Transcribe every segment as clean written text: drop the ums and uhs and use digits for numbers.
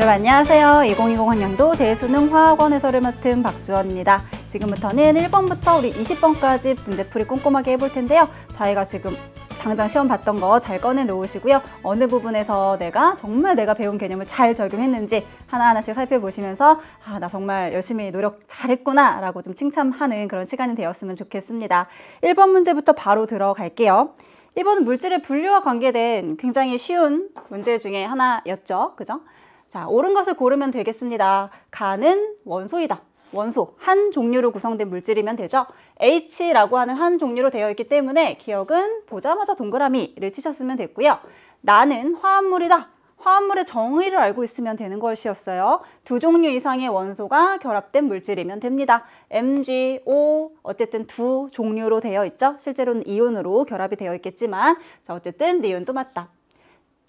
여러분 안녕하세요. 2020 한양도 대수능화학원 해설을 맡은 박주원입니다. 지금부터는 1번부터 우리 20번까지 문제풀이 꼼꼼하게 해볼 텐데요. 저희가 지금 당장 시험 봤던 거 잘 꺼내 놓으시고요. 어느 부분에서 정말 내가 배운 개념을 잘 적용했는지 하나하나씩 살펴보시면서 나 정말 열심히 노력 잘했구나 라고 좀 칭찬하는 그런 시간이 되었으면 좋겠습니다. 1번 문제부터 바로 들어갈게요. 1번은 물질의 분류와 관계된 굉장히 쉬운 문제 중에 하나였죠. 그죠? 자, 옳은 것을 고르면 되겠습니다. 가는 원소이다. 원소, 한 종류로 구성된 물질이면 되죠. H라고 하는 한 종류로 되어 있기 때문에 기억은 보자마자 동그라미를 치셨으면 됐고요. 나는 화합물이다. 화합물의 정의를 알고 있으면 되는 것이었어요. 두 종류 이상의 원소가 결합된 물질이면 됩니다. MgO, 어쨌든 두 종류로 되어 있죠. 실제로는 이온으로 결합이 되어 있겠지만 자, 어쨌든 니은도 맞다.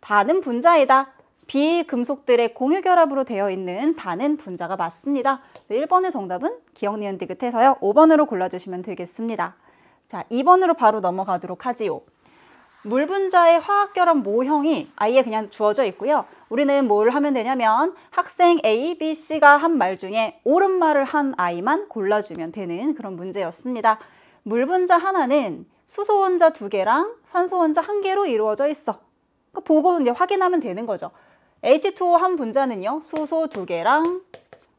다는 분자이다. 비금속들의 공유 결합으로 되어 있는 다는 분자가 맞습니다. 1번의 정답은 기억, 니은, 디귿해서요. 5번으로 골라주시면 되겠습니다. 자, 2번으로 바로 넘어가도록 하지요. 물 분자의 화학결합 모형이 아예 그냥 주어져 있고요. 우리는 뭘 하면 되냐면 학생 A, B, C가 한 말 중에 옳은 말을 한 아이만 골라주면 되는 그런 문제였습니다. 물 분자 하나는 수소 원자 2개랑 산소 원자 1개로 이루어져 있어. 그러니까 보고 이제 확인하면 되는 거죠. H2O 한 분자는요, 수소 2개랑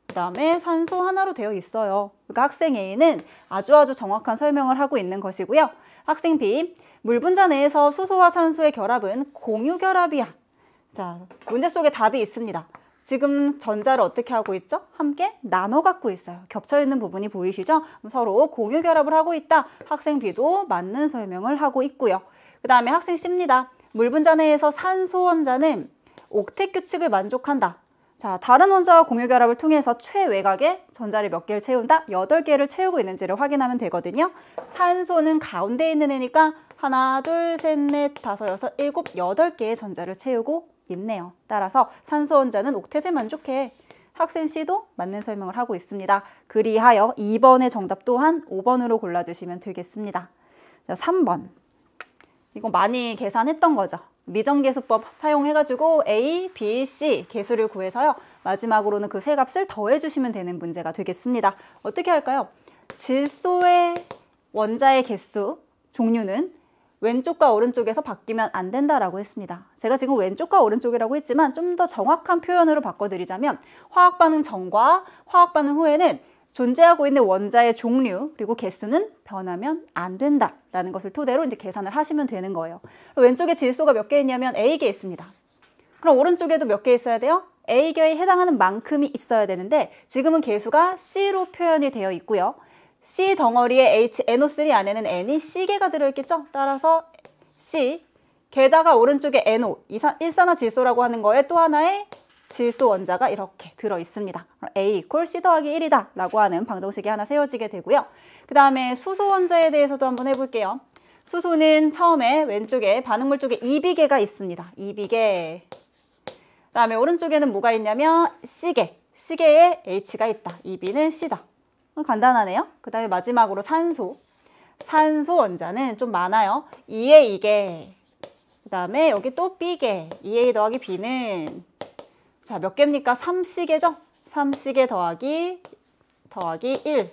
그다음에 산소 하나로 되어 있어요. 그러니까 학생 A는 아주 정확한 설명을 하고 있는 것이고요. 학생 B, 물 분자 내에서 수소와 산소의 결합은 공유 결합이야. 자, 문제 속에 답이 있습니다. 지금 전자를 어떻게 하고 있죠? 함께 나눠 갖고 있어요. 겹쳐 있는 부분이 보이시죠? 서로 공유 결합을 하고 있다. 학생 B도 맞는 설명을 하고 있고요. 그 다음에 학생 C입니다. 물 분자 내에서 산소 원자는 옥텟 규칙을 만족한다. 자, 다른 원자와 공유 결합을 통해서 최외곽에 전자를 몇 개를 채운다? 8개를 채우고 있는지를 확인하면 되거든요. 산소는 가운데 있는 애니까 하나, 둘, 셋, 넷, 다섯, 여섯, 일곱, 8개의 전자를 채우고 있네요. 따라서 산소 원자는 옥텟에 만족해. 학생 C도 맞는 설명을 하고 있습니다. 그리하여 2번의 정답 또한 5번으로 골라주시면 되겠습니다. 자, 3번. 이거 많이 계산했던 거죠. 미정계수법 사용해가지고 A, B, C 계수를 구해서요. 마지막으로는 그 세 값을 더해주시면 되는 문제가 되겠습니다. 어떻게 할까요? 질소의 원자의 개수, 종류는 왼쪽과 오른쪽에서 바뀌면 안 된다라고 했습니다. 제가 지금 왼쪽과 오른쪽이라고 했지만 좀 더 정확한 표현으로 바꿔드리자면 화학반응 전과 화학반응 후에는 존재하고 있는 원자의 종류 그리고 개수는 변하면 안 된다라는 것을 토대로 이제 계산을 하시면 되는 거예요. 왼쪽에 질소가 몇 개 있냐면 A개 있습니다. 그럼 오른쪽에도 몇 개 있어야 돼요? A개에 해당하는 만큼이 있어야 되는데 지금은 개수가 C로 표현이 되어 있고요. C 덩어리에 NO3 안에는 N이 C개가 들어있겠죠? 따라서 C, 게다가 오른쪽에 NO, 일산화질소라고 하는 거에 또 하나의 질소 원자가 이렇게 들어있습니다. A = C 더하기 1이다 라고 하는 방정식이 하나 세워지게 되고요. 그 다음에 수소 원자에 대해서도 한번 해볼게요. 수소는 처음에 왼쪽에 반응물 쪽에 2비계가 있습니다. 2비계. 그 다음에 오른쪽에는 뭐가 있냐면 C계. C계에 H가 있다. 2B는 C다. 간단하네요. 그 다음에 마지막으로 산소. 산소 원자는 좀 많아요. 2에 2개. 그 다음에 여기 또 B계. 2A 더하기 B는 자, 몇 개입니까? 3C계죠? 3C계 더하기 1.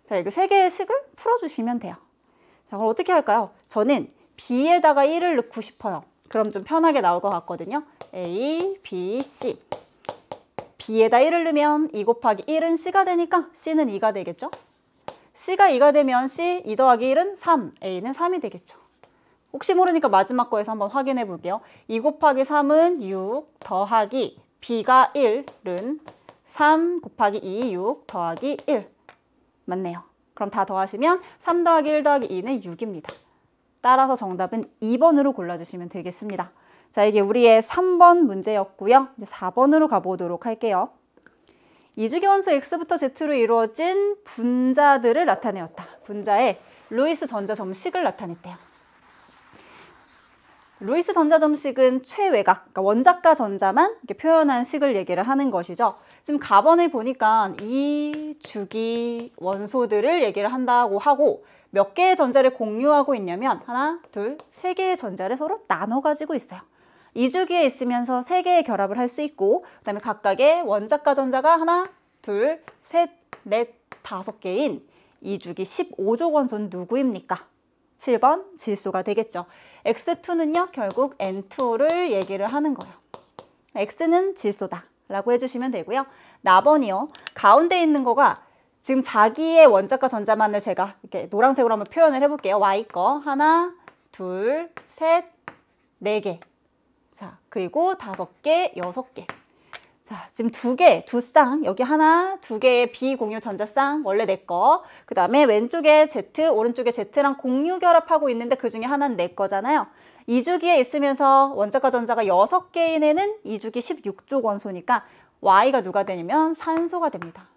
자, 이거 세 개의 식을 풀어주시면 돼요. 자, 그럼 어떻게 할까요? 저는 B에다가 1을 넣고 싶어요. 그럼 좀 편하게 나올 것 같거든요. A, B, C. B에다 1을 넣으면 2 곱하기 1은 C가 되니까 C는 2가 되겠죠? C가 2가 되면 C, 2 더하기 1은 3, A는 3이 되겠죠. 혹시 모르니까 마지막 거에서 한번 확인해 볼게요. 2 곱하기 3은 6 더하기 B가 1은 3 곱하기 2, 6 더하기 1. 맞네요. 그럼 다 더하시면 3 더하기 1 더하기 2는 6입니다. 따라서 정답은 2번으로 골라주시면 되겠습니다. 자, 이게 우리의 3번 문제였고요. 이제 4번으로 가보도록 할게요. 이주기 원소 X부터 Z로 이루어진 분자들을 나타내었다. 분자의 루이스 전자점식을 나타냈대요. 루이스 전자점식은 최외곽, 그러니까 원자과 전자만 이렇게 표현한 식을 얘기를 하는 것이죠. 지금 가번을 보니까 이 주기 원소들을 얘기를 한다고 하고 몇 개의 전자를 공유하고 있냐면 하나, 둘, 세 개의 전자를 서로 나눠 가지고 있어요. 2주기에 있으면서 3개의 결합을 할 수 있고 그다음에 각각의 원자과 전자가 하나, 둘, 셋, 넷, 5개인 2주기 15족 원소는 누구입니까? 7번 질소가 되겠죠. X2는요 결국 N2를 얘기를 하는 거예요. X는 질소다 라고 해주시면 되고요. 나번이요. 가운데 있는 거가 지금 자기의 원자과 전자만을 제가 이렇게 노란색으로 한번 표현을 해볼게요. Y 거 하나, 둘, 셋, 4개. 자, 그리고 5개, 6개. 자, 지금 2개, 2쌍, 여기 하나, 2개의 비공유 전자쌍, 원래 내 거. 그 다음에 왼쪽에 Z, 오른쪽에 Z랑 공유 결합하고 있는데 그 중에 하나는 내 거잖아요. 2주기에 있으면서 원자과 전자가 6개인 애는 2주기 16족 원소니까 Y가 누가 되냐면 산소가 됩니다.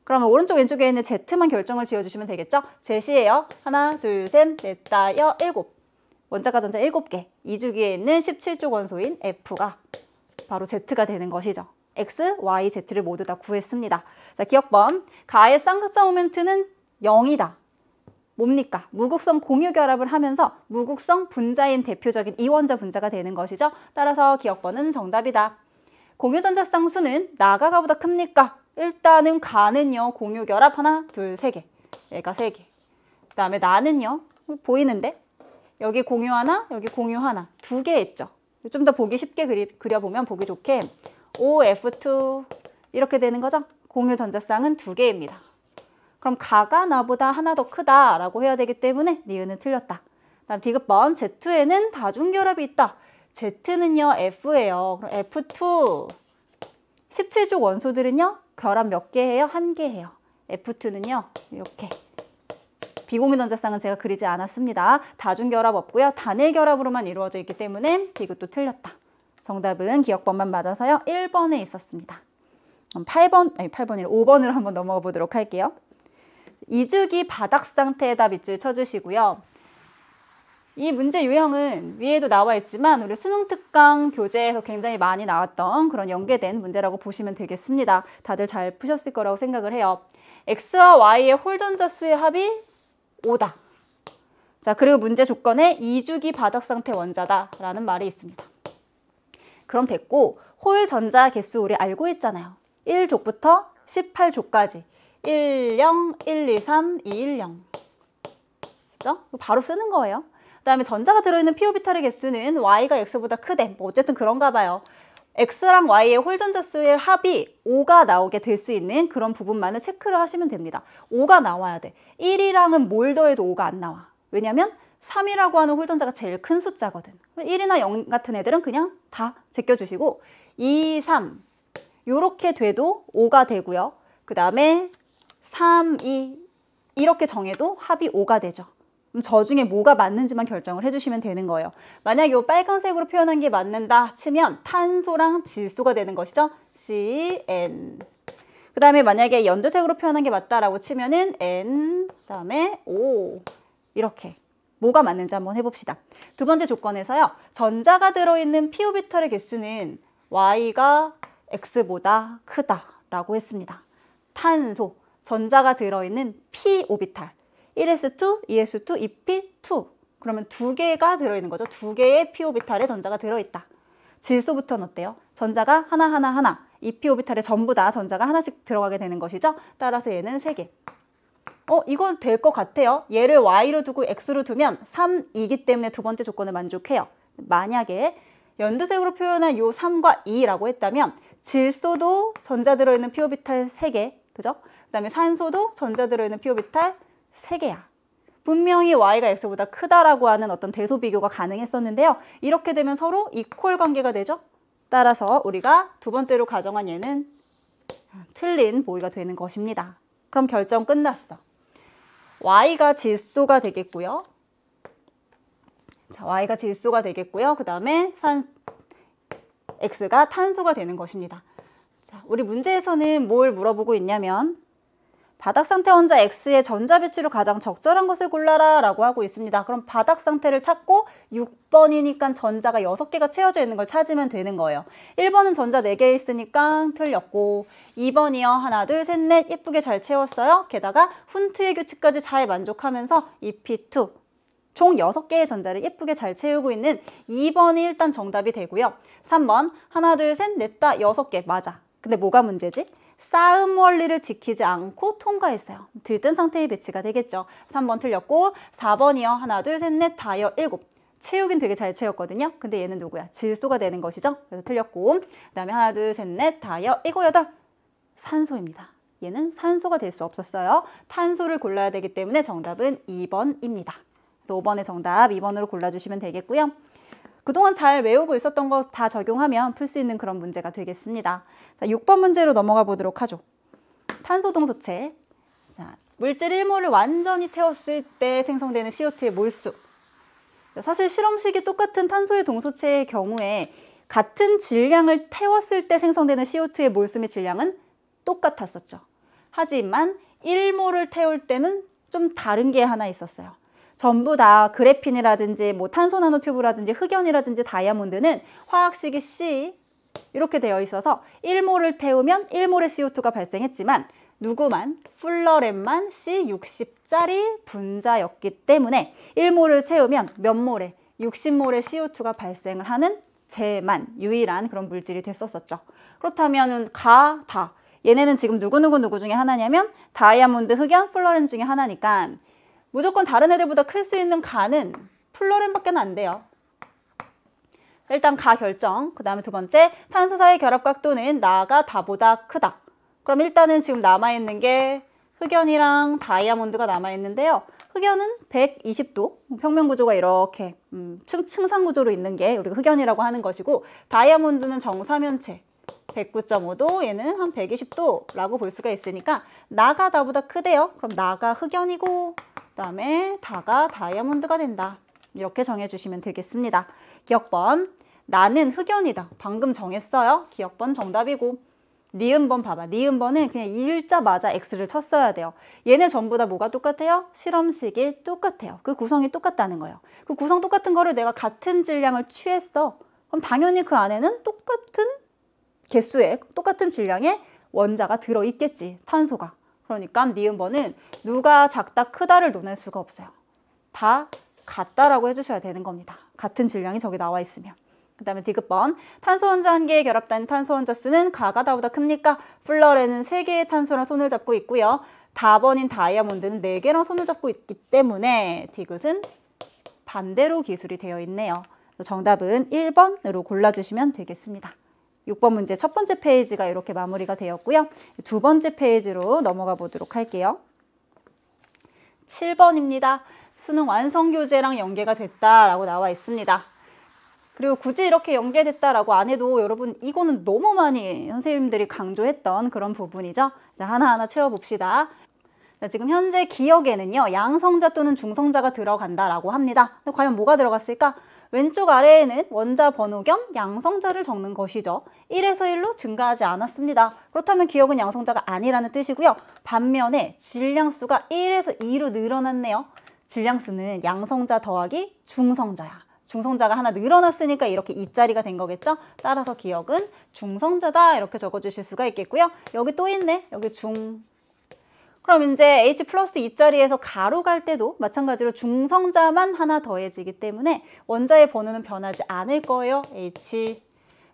그러면 오른쪽 왼쪽에 있는 Z만 결정을 지어주시면 되겠죠? Z예요. 하나, 둘, 셋, 넷, 다, 여, 7. 원자과 전자 7개. 2주기에 있는 17족 원소인 F가 바로 Z가 되는 것이죠. X, Y, Z를 모두 다 구했습니다. 자, 기억번. 가의 쌍극자 모멘트는 0이다. 뭡니까? 무극성 공유 결합을 하면서 무극성 분자인 대표적인 이원자 분자가 되는 것이죠. 따라서 기억번은 정답이다. 공유전자 쌍수는 나가 가보다 큽니까? 일단은 가는요. 공유 결합 하나, 둘, 3개. 얘가 3개. 그 다음에 나는요. 보이는데? 여기 공유 하나, 여기 공유 하나. 2개 했죠. 좀 더 보기 쉽게 그려보면 보기 좋게 OF2 이렇게 되는 거죠. 공유 전자쌍은 2개입니다. 그럼 가가 나보다 하나 더 크다라고 해야 되기 때문에 니은은 틀렸다. 다음 디귿번 Z2에는 다중결합이 있다. Z는요 F예요. 그럼 F2 17족 원소들은요 결합 몇 개 해요? 1개 해요. F2는요 이렇게 비공유 전자쌍은 제가 그리지 않았습니다. 다중결합 없고요. 단일 결합으로만 이루어져 있기 때문에 디귿도 틀렸다. 정답은 기억번만 맞아서요. 1번에 있었습니다. 8번이라 5번으로 한번 넘어가 보도록 할게요. 2주기 바닥 상태에다 밑줄 쳐주시고요. 이 문제 유형은 위에도 나와 있지만 우리 수능 특강 교재에서 굉장히 많이 나왔던 그런 연계된 문제라고 보시면 되겠습니다. 다들 잘 푸셨을 거라고 생각을 해요. X와 Y의 홀전자 수의 합이 5다. 자, 그리고 문제 조건에 2주기 바닥 상태 원자다 라는 말이 있습니다. 그럼 됐고 홀 전자 개수 우리 알고 있잖아요. 1족부터 18족까지 1, 0, 1, 2, 3, 2, 1, 0 그죠? 바로 쓰는 거예요. 그 다음에 전자가 들어있는 p 오비탈의 개수는 Y가 X보다 크대. 뭐 어쨌든 그런가 봐요. X랑 Y의 홀전자 수의 합이 5가 나오게 될 수 있는 그런 부분만을 체크를 하시면 됩니다. 5가 나와야 돼. 1이랑은 뭘 더해도 5가 안 나와. 왜냐면 3이라고 하는 홀전자가 제일 큰 숫자거든. 1이나 0 같은 애들은 그냥 다 제껴주시고 2, 3 요렇게 돼도 5가 되고요. 그 다음에 3, 2 이렇게 정해도 합이 5가 되죠. 그럼 저 중에 뭐가 맞는지만 결정을 해주시면 되는 거예요. 만약 이 빨간색으로 표현한 게 맞는다 치면 탄소랑 질소가 되는 것이죠. CN. 그 다음에 만약에 연두색으로 표현한 게 맞다라고 치면은 N, 그 다음에 O. 이렇게. 뭐가 맞는지 한번 해봅시다. 두 번째 조건에서요. 전자가 들어있는 p 오비탈의 개수는 Y가 X보다 크다라고 했습니다. 탄소, 전자가 들어있는 p 오비탈. 1s2, 2s2, 2p2. 그러면 2개가 들어있는 거죠. 2개의 p 오비탈에 전자가 들어있다. 질소부터는 어때요? 전자가 하나. 이 p 오비탈에 전부 다 전자가 하나씩 들어가게 되는 것이죠. 따라서 얘는 3개. 이건 될 것 같아요. 얘를 Y로 두고 X로 두면 3이기 때문에 두 번째 조건을 만족해요. 만약에 연두색으로 표현한 요 3과 2라고 했다면 질소도 전자 들어있는 p 오비탈 3개, 그죠? 그 다음에 산소도 전자 들어있는 p 오비탈 3개야. 분명히 Y가 X보다 크다라고 하는 어떤 대소 비교가 가능했었는데요. 이렇게 되면 서로 이퀄 관계가 되죠. 따라서 우리가 두 번째로 가정한 얘는 틀린 보기가 되는 것입니다. 그럼 결정 끝났어. Y가 질소가 되겠고요. 자, Y가 질소가 되겠고요. 그 다음에 X가 탄소가 되는 것입니다. 자, 우리 문제에서는 뭘 물어보고 있냐면 바닥 상태 원자 X의 전자 배치로 가장 적절한 것을 골라라 라고 하고 있습니다. 그럼 바닥 상태를 찾고 6번이니까 전자가 6개가 채워져 있는 걸 찾으면 되는 거예요. 1번은 전자 4개 있으니까 틀렸고 2번이요. 하나, 둘, 셋, 넷 예쁘게 잘 채웠어요. 게다가 훈트의 규칙까지 잘 만족하면서 2p2 총 6개의 전자를 예쁘게 잘 채우고 있는 2번이 일단 정답이 되고요. 3번 하나 둘 셋 넷 다 6개 맞아. 근데 뭐가 문제지? 싸움 원리를 지키지 않고 통과했어요. 들뜬 상태의 배치가 되겠죠. 3번 틀렸고 4번이요. 하나 둘 셋 넷 다여 7. 채우긴 되게 잘 채웠거든요. 근데 얘는 누구야? 질소가 되는 것이죠. 그래서 틀렸고 그 다음에 하나 둘 셋 넷 다여 7, 8. 산소입니다. 얘는 산소가 될 수 없었어요. 탄소를 골라야 되기 때문에 정답은 2번입니다. 그래서 5번의 정답 2번으로 골라주시면 되겠고요. 그동안 잘 외우고 있었던 거 다 적용하면 풀 수 있는 그런 문제가 되겠습니다. 자, 6번 문제로 넘어가 보도록 하죠. 탄소동소체. 자, 물질 1몰을 완전히 태웠을 때 생성되는 CO2의 몰수. 사실 실험식이 똑같은 탄소의 동소체의 경우에 같은 질량을 태웠을 때 생성되는 CO2의 몰수 및 질량은 똑같았었죠. 하지만 1몰을 태울 때는 좀 다른 게 하나 있었어요. 전부 다 그래핀이라든지 뭐 탄소 나노튜브라든지 흑연이라든지 다이아몬드는 화학식이 C 이렇게 되어 있어서 1몰을 태우면 1몰의 CO2가 발생했지만 누구만 플러렌만 C60짜리 분자였기 때문에 1몰을 채우면 몇 몰의 60몰의 CO2가 발생을 하는 쟤만 유일한 그런 물질이 됐었었죠. 그렇다면 다 얘네는 지금 누구 중에 하나냐면 다이아몬드, 흑연, 플러렌 중에 하나니까 무조건 다른 애들보다 클 수 있는 가는 플러렌밖에 안 돼요. 일단 가 결정. 그 다음에 두 번째, 탄소사의 결합각도는 나가 다보다 크다. 그럼 일단은 지금 남아있는 게 흑연이랑 다이아몬드가 남아있는데요. 흑연은 120도, 평면구조가 이렇게 층상구조로 있는 게 우리가 흑연이라고 하는 것이고 다이아몬드는 정사면체 109.5도, 얘는 한 120도라고 볼 수가 있으니까 나가 다보다 크대요. 그럼 나가 흑연이고 그 다음에 다가 다이아몬드가 된다. 이렇게 정해주시면 되겠습니다. 기억번, 나는 흑연이다. 방금 정했어요. 기억번 정답이고 니은번 봐봐. 니은번은 그냥 일자마자 X를 쳤어야 돼요. 얘네 전부 다 뭐가 똑같아요? 실험식이 똑같아요. 그 구성이 똑같다는 거예요. 그 구성 똑같은 거를 내가 같은 질량을 취했어. 그럼 당연히 그 안에는 똑같은 개수의 똑같은 질량의 원자가 들어있겠지. 탄소가. 그러니까 니은번은 누가 작다 크다를 논할 수가 없어요. 다 같다라고 해주셔야 되는 겁니다. 같은 질량이 저기 나와 있으면. 그 다음에 디귿번, 탄소 원자 한 개에 결합된 탄소 원자 수는 가가 다보다 큽니까? 플러렌은 3개의 탄소랑 손을 잡고 있고요. 다번인 다이아몬드는 4개랑 손을 잡고 있기 때문에 디귿은 반대로 기술이 되어 있네요. 정답은 1번으로 골라주시면 되겠습니다. 6번 문제 첫 번째 페이지가 이렇게 마무리가 되었고요. 두 번째 페이지로 넘어가 보도록 할게요. 7번입니다. 수능 완성교재랑 연계가 됐다라고 나와 있습니다. 그리고 굳이 이렇게 연계됐다라고 안 해도 여러분 이거는 너무 많이 선생님들이 강조했던 그런 부분이죠. 자, 하나하나 채워봅시다. 자, 지금 현재 기억에는요. 양성자 또는 중성자가 들어간다라고 합니다. 근데 과연 뭐가 들어갔을까? 왼쪽 아래에는 원자 번호 겸 양성자를 적는 것이죠. 1에서 1로 증가하지 않았습니다. 그렇다면 기억은 양성자가 아니라는 뜻이고요. 반면에 질량수가 1에서 2로 늘어났네요. 질량수는 양성자 더하기 중성자야. 중성자가 하나 늘어났으니까 이렇게 2자리가 된 거겠죠? 따라서 기억은 중성자다 이렇게 적어주실 수가 있겠고요. 여기 또 있네. 여기 중. 그럼 이제 H 플러스 2자리에서 가로 갈 때도 마찬가지로 중성자만 하나 더해지기 때문에 원자의 번호는 변하지 않을 거예요. H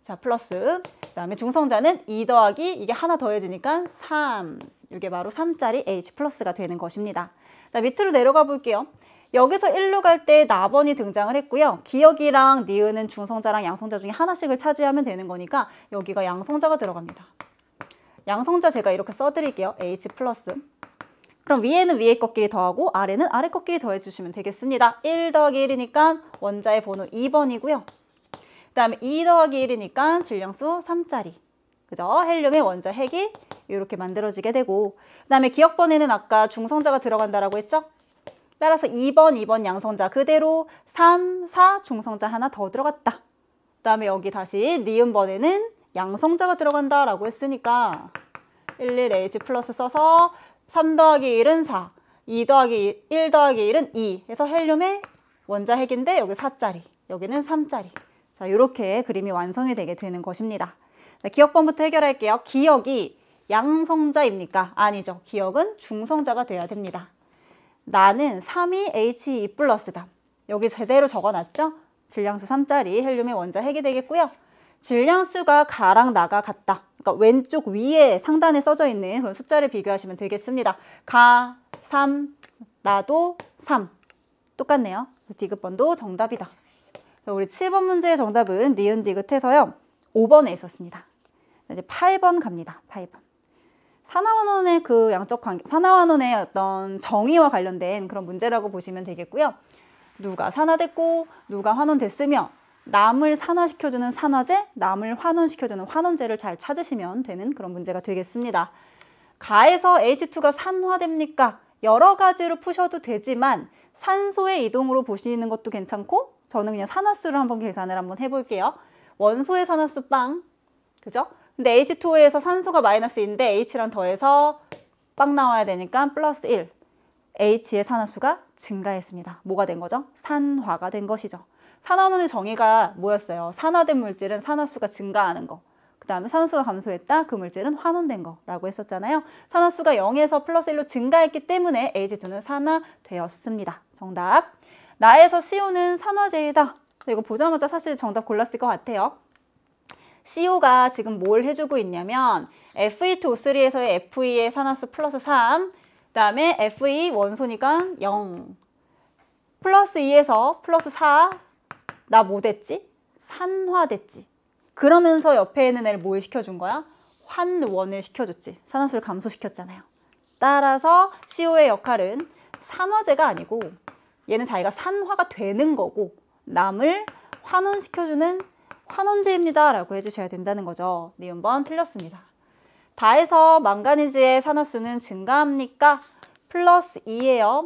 자 플러스 그 다음에 중성자는 2 더하기 이게 하나 더해지니까 3 이게 바로 3짜리 H 플러스가 되는 것입니다. 자 밑으로 내려가 볼게요. 여기서 1로 갈 때 나번이 등장을 했고요. 기억이랑 니은은 중성자랑 양성자 중에 하나씩을 차지하면 되는 거니까 여기가 양성자가 들어갑니다. 양성자 제가 이렇게 써드릴게요. H 플러스. 그럼 위에는 위에 것끼리 더하고 아래는 아래 것끼리 더해주시면 되겠습니다. 1 더하기 1이니까 원자의 번호 2번이고요. 그 다음에 2 더하기 1이니까 질량수 3짜리. 그죠? 헬륨의 원자 핵이 이렇게 만들어지게 되고 그 다음에 기억번에는 아까 중성자가 들어간다라고 했죠? 따라서 2번 양성자 그대로 3, 4 중성자 하나 더 들어갔다. 그 다음에 여기 다시 니은번에는 양성자가 들어간다라고 했으니까 11H 플러스 써서 3 더하기 1은 4, 2 더하기 1 더하기 1은 2 해서 헬륨의 원자 핵인데 여기 4짜리, 여기는 3짜리. 자, 이렇게 그림이 완성이 되게 되는 것입니다. 자, 기억번부터 해결할게요. 기억이 양성자입니까? 아니죠. 기억은 중성자가 돼야 됩니다. 나는 3이 H2 플러스다. 여기 제대로 적어놨죠? 질량수 3짜리 헬륨의 원자 핵이 되겠고요. 질량수가 가랑 나가 같다. 그러니까 왼쪽 위에 상단에 써져 있는 그런 숫자를 비교하시면 되겠습니다. 가, 3, 나도 3. 똑같네요. 디귿번도 정답이다. 우리 7번 문제의 정답은 니은 디귿해서요. 5번에 있었습니다. 이제 8번 갑니다. 8번. 산화환원의 그 양적 관계, 산화환원의 어떤 정의와 관련된 그런 문제라고 보시면 되겠고요. 누가 산화됐고 누가 환원됐으며 남을 산화시켜주는 산화제, 남을 환원시켜주는 환원제를 잘 찾으시면 되는 그런 문제가 되겠습니다. 가에서 H2가 산화됩니까? 여러 가지로 푸셔도 되지만 산소의 이동으로 보시는 것도 괜찮고 저는 그냥 산화수를 한번 계산을 한번 해볼게요. 원소의 산화수 빵, 그죠? 근데 H2O에서 산소가 마이너스인데 H랑 더해서 빵 나와야 되니까 플러스 1. H의 산화수가 증가했습니다. 뭐가 된 거죠? 산화가 된 것이죠. 산화원의 정의가 뭐였어요? 산화된 물질은 산화수가 증가하는 거. 그 다음에 산화수가 감소했다. 그 물질은 환원된 거라고 했었잖아요. 산화수가 0에서 플러스 1로 증가했기 때문에 H2는 산화되었습니다. 정답. 나에서 CO는 산화제이다. 이거 보자마자 사실 정답 골랐을 것 같아요. CO가 지금 뭘 해주고 있냐면 Fe2O3에서의 Fe의 산화수 플러스 3, 그 다음에 Fe 원소니까 0, 플러스 2에서 플러스 4, 나 뭐 됐지? 산화됐지. 그러면서 옆에 있는 애를 뭘 시켜준 거야? 환원을 시켜줬지. 산화수를 감소시켰잖아요. 따라서 CO의 역할은 산화제가 아니고 얘는 자기가 산화가 되는 거고 남을 환원시켜주는 환원제입니다 라고 해주셔야 된다는 거죠. 니은번 틀렸습니다. 다해서 망가니즈의 산화수는 증가합니까? 플러스 2예요.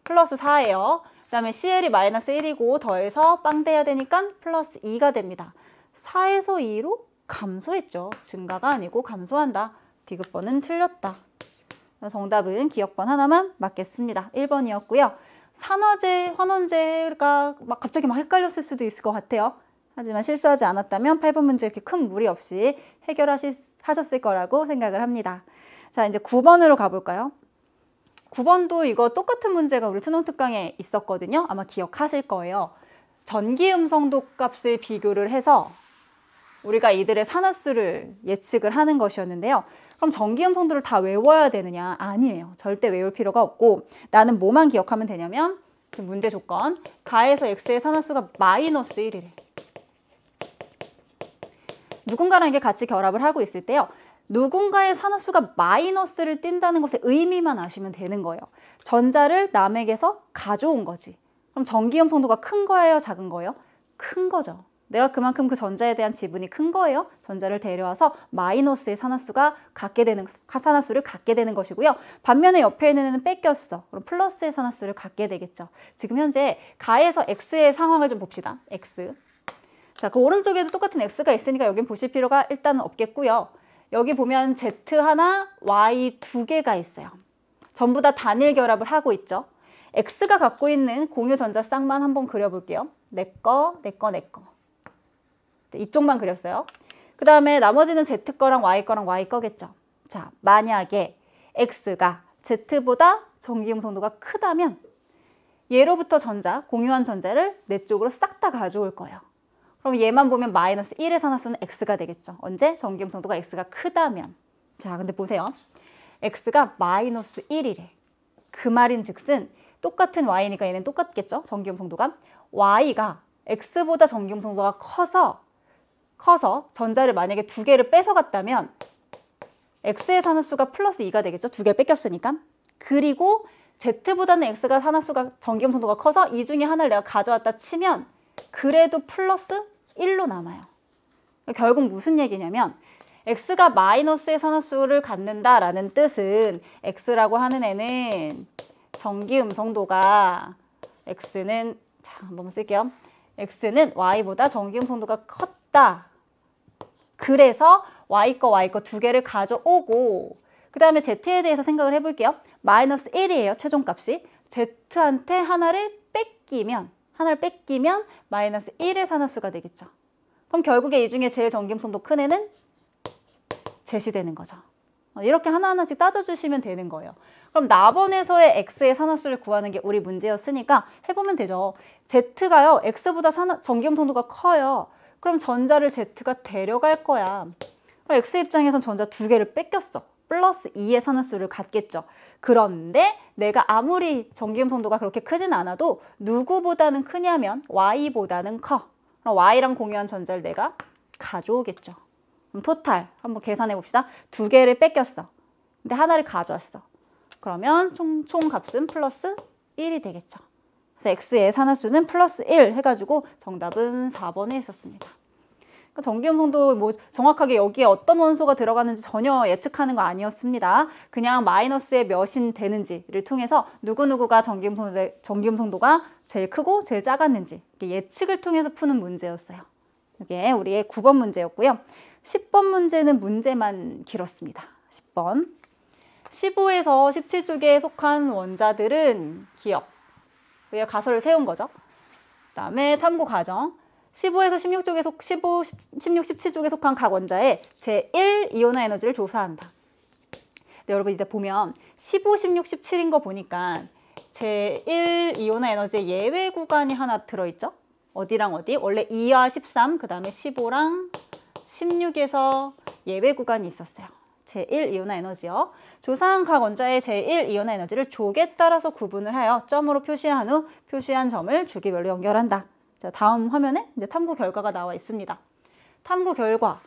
플러스 4예요. 그 다음에 CL이 마이너스 1이고 더해서 빵 돼야 되니까 플러스 2가 됩니다. 4에서 2로 감소했죠. 증가가 아니고 감소한다. 디귿번은 틀렸다. 정답은 기억번 하나만 맞겠습니다. 1번이었고요. 산화제, 환원제가 갑자기 헷갈렸을 수도 있을 것 같아요. 하지만 실수하지 않았다면 8번 문제 이렇게 큰 무리 없이 해결하셨을 거라고 생각을 합니다. 자, 이제 9번으로 가볼까요? 9번도 이거 똑같은 문제가 우리 수능 특강에 있었거든요. 아마 기억하실 거예요. 전기 음성도 값을 비교를 해서 우리가 이들의 산화수를 예측을 하는 것이었는데요. 그럼 전기 음성도를 다 외워야 되느냐? 아니에요. 절대 외울 필요가 없고 나는 뭐만 기억하면 되냐면 문제 조건 가에서 X의 산화수가 마이너스 1이래. 누군가랑 이게 같이 결합을 하고 있을 때요. 누군가의 산화수가 마이너스를 띈다는 것의 의미만 아시면 되는 거예요. 전자를 남에게서 가져온 거지. 그럼 전기 음성도가 큰 거예요? 작은 거예요? 큰 거죠. 내가 그만큼 그 전자에 대한 지분이 큰 거예요. 전자를 데려와서 마이너스의 산화수를 갖게 되는 것이고요. 반면에 옆에 있는 애는 뺏겼어. 그럼 플러스의 산화수를 갖게 되겠죠. 지금 현재 가에서 X의 상황을 좀 봅시다. X. 자, 그 오른쪽에도 똑같은 X가 있으니까 여긴 보실 필요가 일단은 없겠고요. 여기 보면 Z 하나, Y 두 개가 있어요. 전부 다 단일 결합을 하고 있죠. X가 갖고 있는 공유 전자 쌍만 한번 그려볼게요. 내 거, 내 거, 내 거. 이쪽만 그렸어요. 그 다음에 나머지는 Z 거랑 Y 거랑 Y 거겠죠. 자, 만약에 X가 Z보다 전기 음성도가 크다면 얘로부터 공유한 전자를 내 쪽으로 싹 다 가져올 거예요. 그럼 얘만 보면 마이너스 1의 산화수는 X가 되겠죠. 언제? 전기 음성도가 X가 크다면. 자, 근데 보세요. X가 마이너스 1이래. 그 말인 즉슨 똑같은 Y니까 얘는 똑같겠죠. 전기 음성도가. Y가 X보다 전기 음성도가 커서 전자를 만약에 두 개를 뺏어갔다면 X의 산화수가 플러스 2가 되겠죠. 두 개를 뺏겼으니까. 그리고 Z보다는 X가 전기 음성도가 커서 이 중에 하나를 내가 가져왔다 치면 그래도 플러스 1로 남아요. 결국 무슨 얘기냐면 X가 마이너스의 산화수를 갖는다라는 뜻은 X라고 하는 애는 전기 음성도가 X는 자, 한번 쓸게요. X는 Y보다 전기 음성도가 컸다. 그래서 Y 거 두 개를 가져오고 그 다음에 Z에 대해서 생각을 해볼게요. 마이너스 1이에요. 최종값이. Z한테 하나를 뺏기면 마이너스 1의 산화수가 되겠죠. 그럼 결국에 이 중에 제일 전기 음성도 큰 애는 Z이 되는 거죠. 이렇게 하나하나씩 따져주시면 되는 거예요. 그럼 나번에서의 x의 산화수를 구하는 게 우리 문제였으니까 해보면 되죠. z가요, x보다 전기음성도가 커요. 그럼 전자를 z가 데려갈 거야. 그럼 x 입장에선 전자 두 개를 뺏겼어. 플러스 2의 산화수를 갖겠죠. 그런데 내가 아무리 전기음성도가 그렇게 크진 않아도 누구보다는 크냐면 y보다는 커. 그럼 y랑 공유한 전자를 내가 가져오겠죠. 그럼 토탈 한번 계산해 봅시다. 두 개를 뺏겼어. 근데 하나를 가져왔어. 그러면 총 값은 플러스 1이 되겠죠. 그래서 x의 산화수는 플러스 1 해가지고 정답은 4번에 있었습니다. 그러니까 전기음성도 뭐 정확하게 여기에 어떤 원소가 들어가는지 전혀 예측하는 거 아니었습니다. 그냥 마이너스에 몇인 되는지를 통해서 누구누구가 전기음성도가 제일 크고 제일 작았는지 예측을 통해서 푸는 문제였어요. 이게 우리의 9번 문제였고요. 10번 문제는 문제만 길었습니다. 10번. 15에서 17쪽에 속한 원자들은 기억. 여기가 가설을 세운 거죠. 그 다음에 탐구 과정. 15에서 16, 17쪽에 속한 각 원자의 제1 이온화 에너지를 조사한다. 근데 여러분 이제 보면 15, 16, 17인 거 보니까 제1 이온화 에너지의 예외 구간이 하나 들어있죠? 어디랑 어디? 원래 2와 13, 그 다음에 15랑 16에서 예외 구간이 있었어요. 제1 이온화 에너지요. 조사한 각 원자의 제1 이온화 에너지를 족에 따라서 구분을 하여 점으로 표시한 후 표시한 점을 주기별로 연결한다. 자, 다음 화면에 이제 탐구 결과가 나와 있습니다. 탐구 결과.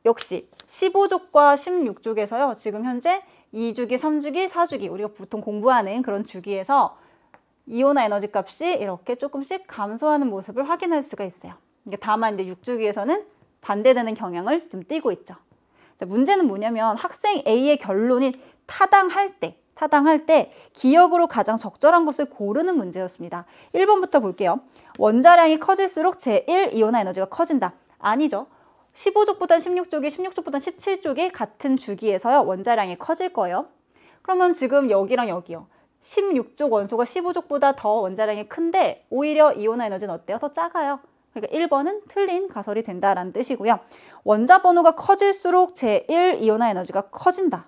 역시 15족과 16족에서요. 지금 현재 2주기, 3주기, 4주기 우리가 보통 공부하는 그런 주기에서 이온화 에너지 값이 이렇게 조금씩 감소하는 모습을 확인할 수가 있어요. 다만 이제 6주기에서는 반대되는 경향을 좀 띠고 있죠. 자, 문제는 뭐냐면 학생 A의 결론이 타당할 때 기억으로 가장 적절한 것을 고르는 문제였습니다. 1번부터 볼게요. 원자량이 커질수록 제1 이온화 에너지가 커진다. 아니죠. 15족보단 16족이, 16족보단 17족이 같은 주기에서요. 원자량이 커질 거예요. 그러면 지금 여기랑 여기요. 16족 원소가 15족보다 더 원자량이 큰데 오히려 이온화 에너지는 어때요? 더 작아요. 그러니까 1번은 틀린 가설이 된다라는 뜻이고요. 원자 번호가 커질수록 제1 이온화 에너지가 커진다.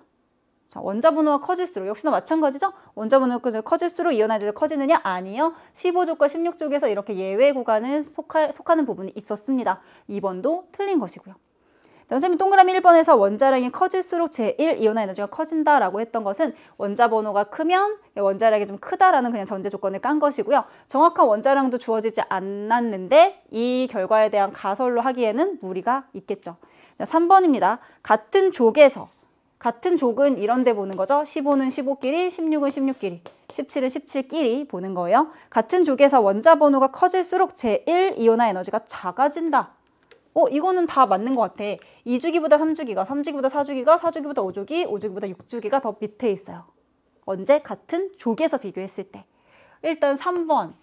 자, 원자 번호가 커질수록 역시나 마찬가지죠? 원자 번호가 커질수록 이온화 에너지가 커지느냐? 아니요. 15족과 16족에서 이렇게 예외 구간에 속하는 부분이 있었습니다. 2번도 틀린 것이고요. 선생님이 동그라미 1번에서 원자량이 커질수록 제1 이온화 에너지가 커진다라고 했던 것은 원자 번호가 크면 원자량이 좀 크다라는 그냥 전제 조건을 깐 것이고요. 정확한 원자량도 주어지지 않았는데 이 결과에 대한 가설로 하기에는 무리가 있겠죠. 3번입니다. 같은 족은 이런 데 보는 거죠. 15는 15끼리, 16은 16끼리, 17은 17끼리 보는 거예요. 같은 족에서 원자 번호가 커질수록 제1 이온화 에너지가 작아진다. 이거는 다 맞는 것 같아. 2주기보다 3주기가, 3주기보다 4주기가, 4주기보다 5주기, 5주기보다 6주기가 더 밑에 있어요. 언제? 같은 족에서 비교했을 때. 일단 3번.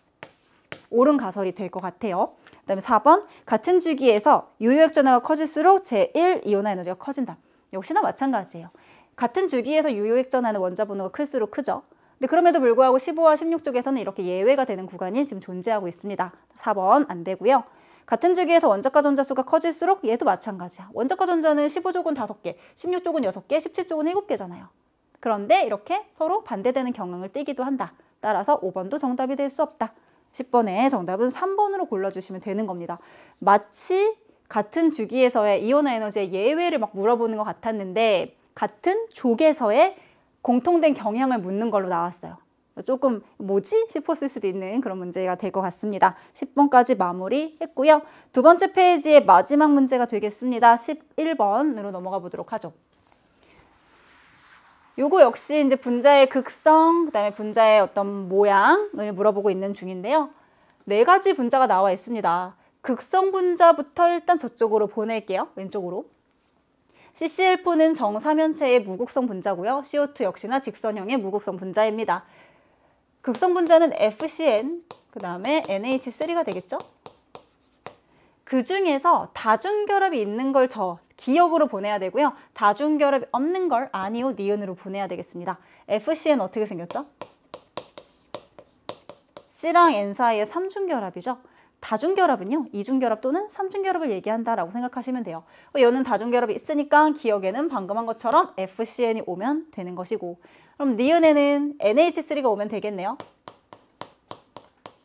옳은 가설이 될 것 같아요. 그 다음에 4번. 같은 주기에서 유효액전하가 커질수록 제1 이온화 에너지가 커진다. 역시나 마찬가지예요. 같은 주기에서 유효액전하는 원자 번호가 클수록 크죠. 근데 그럼에도 불구하고 15와 16쪽에서는 이렇게 예외가 되는 구간이 지금 존재하고 있습니다. 4번 안 되고요. 같은 주기에서 원자과 전자수가 커질수록 얘도 마찬가지야. 원자과 전자는 15족은 5개, 16족은 6개, 17족은 7개잖아요. 그런데 이렇게 서로 반대되는 경향을 띠기도 한다. 따라서 5번도 정답이 될 수 없다. 10번의 정답은 3번으로 골라주시면 되는 겁니다. 마치 같은 주기에서의 이온화 에너지의 예외를 막 물어보는 것 같았는데 같은 족에서의 공통된 경향을 묻는 걸로 나왔어요. 조금 뭐지? 싶었을 수도 있는 그런 문제가 될 것 같습니다. 10번까지 마무리했고요. 두 번째 페이지의 마지막 문제가 되겠습니다. 11번으로 넘어가 보도록 하죠. 요거 역시 이제 분자의 극성, 그다음에 분자의 어떤 모양을 물어보고 있는 중인데요. 4가지 분자가 나와 있습니다. 극성 분자부터 일단 저쪽으로 보낼게요. 왼쪽으로. CCl4는 정사면체의 무극성 분자고요. CO2 역시나 직선형의 무극성 분자입니다. 극성 분자는 FCN, 그 다음에 NH3가 되겠죠? 그 중에서 다중결합이 있는 걸 기억으로 보내야 되고요. 다중결합이 없는 걸 아니오, 니은으로 보내야 되겠습니다. FCN 어떻게 생겼죠? C랑 N 사이의 3중결합이죠. 다중결합은요, 이중결합 또는 삼중결합을 얘기한다라고 생각하시면 돼요. 얘는 다중결합이 있으니까 기억에는 방금 한 것처럼 FCN이 오면 되는 것이고, 그럼 니은에는 NH3가 오면 되겠네요.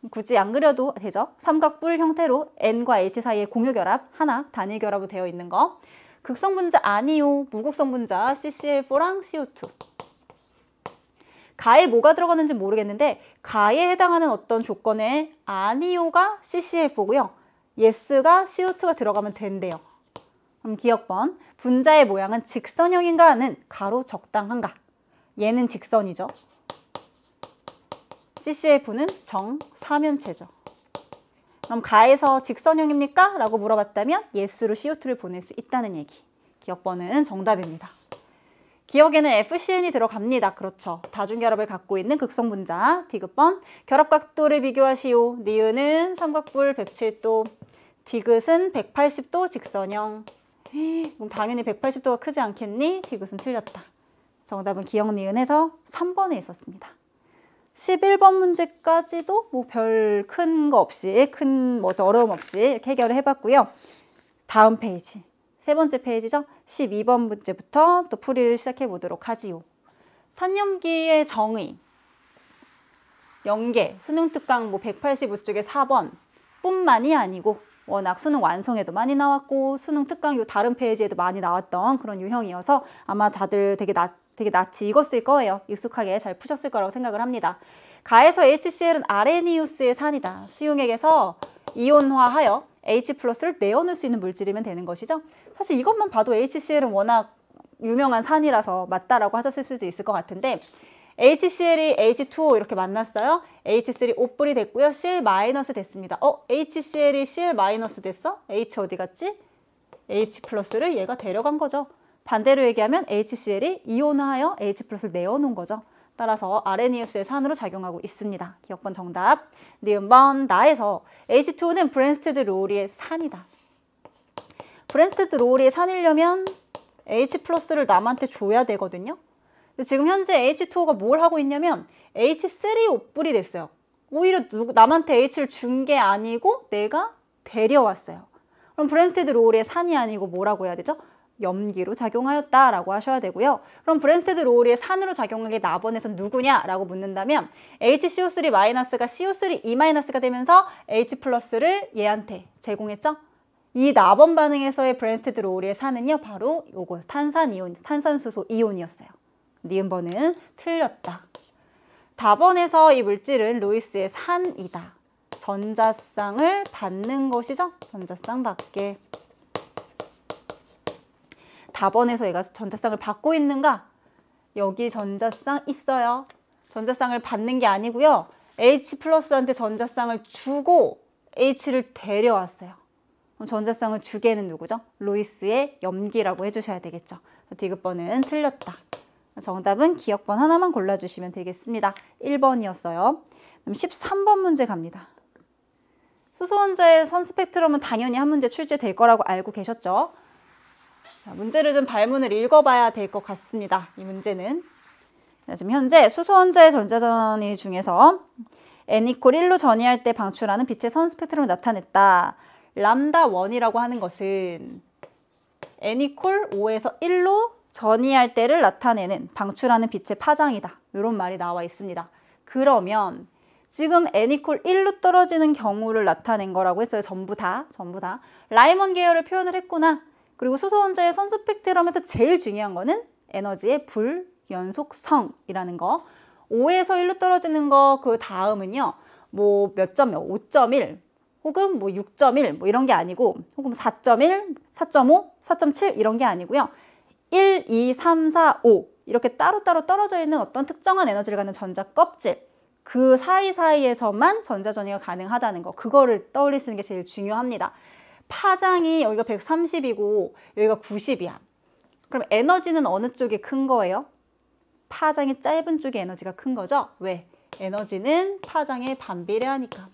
굳이 안 그려도 되죠. 삼각뿔 형태로 N과 H 사이에 공유결합, 하나 단일결합으로 되어 있는 거. 극성분자 아니오, 무극성분자 CCl4랑 CO2. 가에 뭐가 들어가는지 모르겠는데 가에 해당하는 어떤 조건에 아니오가 CCl4고요. 예스가 CO2가 들어가면 된대요. 그럼 기억번, 분자의 모양은 직선형인가는 가로 적당한가? 얘는 직선이죠. CCl4는 정사면체죠. 그럼 가에서 직선형입니까? 라고 물어봤다면 예스로 CO2를 보낼 수 있다는 얘기. 기억번은 정답입니다. 기억에는 FCN이 들어갑니다. 그렇죠. 다중결합을 갖고 있는 극성분자. 디귿번, 결합각도를 비교하시오. 니은은 삼각뿔 107도, 디귿은 180도 직선형. 그럼 당연히 180도가 크지 않겠니? 디귿은 틀렸다. 정답은 기억 니은에서 3번에 있었습니다. 11번 문제까지도 뭐 별 큰 거 없이, 큰 뭐 어려움 없이 이렇게 해결을 해봤고요. 다음 페이지. 세 번째 페이지죠. 12번 문제부터 또 풀이를 시작해 보도록 하지요. 산염기의 정의, 연계, 수능 특강 뭐 185쪽에 4번 뿐만이 아니고 워낙 수능 완성에도 많이 나왔고 수능 특강 요 다른 페이지에도 많이 나왔던 그런 유형이어서 아마 다들 되게 낯이 익었을 거예요. 익숙하게 잘 푸셨을 거라고 생각을 합니다. 가에서 HCl은 아레니우스의 산이다. 수용액에서 이온화하여 H+를 내어놓을 수 있는 물질이면 되는 것이죠. 사실 이것만 봐도 HCl은 워낙 유명한 산이라서 맞다라고 하셨을 수도 있을 것 같은데 HCl이 H2O 이렇게 만났어요. H3 O뿔이 됐고요. Cl- 됐습니다. HCl이 Cl- 됐어? H 어디 갔지? H+를 얘가 데려간 거죠. 반대로 얘기하면 HCl이 이온화하여 H+를 내어놓은 거죠. 따라서 아레니우스의 산으로 작용하고 있습니다. 기억번 정답. 니은번 나에서 H2O는 브랜스테드 로우리의 산이다. 브랜스테드 로우리의 산이려면 H+를 남한테 줘야 되거든요. 근데 지금 현재 H2O가 뭘 하고 있냐면 H3O뿔이 됐어요. 오히려 남한테 H를 준 게 아니고 내가 데려왔어요. 그럼 브랜스테드 로우리의 산이 아니고 뭐라고 해야 되죠? 염기로 작용하였다라고 하셔야 되고요. 그럼 브랜스테드 로우리의 산으로 작용하게 나번에선 누구냐라고 묻는다면 HCO3-가 CO3E- 되면서 H+를 얘한테 제공했죠. 이 나번 반응에서의 브랜스테드 로우리의 산은요. 바로 요거 탄산수소 이온이었어요. 니은번은 틀렸다. 다번에서 이 물질은 루이스의 산이다. 전자쌍을 받는 것이죠. 전자쌍 받게. 다번에서 얘가 전자쌍을 받고 있는가? 여기 전자쌍 있어요. 전자쌍을 받는 게 아니고요. H+한테 전자쌍을 주고 H를 데려왔어요. 그럼 전자쌍을 주게는 누구죠? 루이스의 염기라고 해주셔야 되겠죠. 디귿번은 틀렸다. 정답은 기억번 하나만 골라주시면 되겠습니다. 1번이었어요. 그럼 13번 문제 갑니다. 수소원자의 선 스펙트럼은 당연히 한 문제 출제될 거라고 알고 계셨죠? 자, 문제를 좀 발문을 읽어봐야 될 것 같습니다. 이 문제는. 자, 지금 현재 수소원자의 전자전이 중에서 N=1로 전이할 때 방출하는 빛의 선 스펙트럼을 나타냈다. 람다1이라고 하는 것은 N=5에서 1로 전이할 때를 나타내는 방출하는 빛의 파장이다. 이런 말이 나와 있습니다. 그러면 지금 N=1로 떨어지는 경우를 나타낸 거라고 했어요. 전부 다. 라이먼 계열을 표현을 했구나. 그리고 수소원자의 선 스펙트럼에서 제일 중요한 거는 에너지의 불연속성이라는 거. 5에서 1로 떨어지는 거 그 다음은요. 뭐 몇 점, 5.1 혹은 뭐 6.1 뭐 이런 게 아니고 혹은 4.1, 4.5, 4.7 이런 게 아니고요. 1, 2, 3, 4, 5 이렇게 따로따로 떨어져 있는 어떤 특정한 에너지를 갖는 전자 껍질 그 사이사이에서만 전자전이가 가능하다는 거 그거를 떠올리시는 게 제일 중요합니다. 파장이 여기가 130이고 여기가 90이야. 그럼 에너지는 어느 쪽이 큰 거예요? 파장이 짧은 쪽의 에너지가 큰 거죠? 왜? 에너지는 파장에 반비례하니까.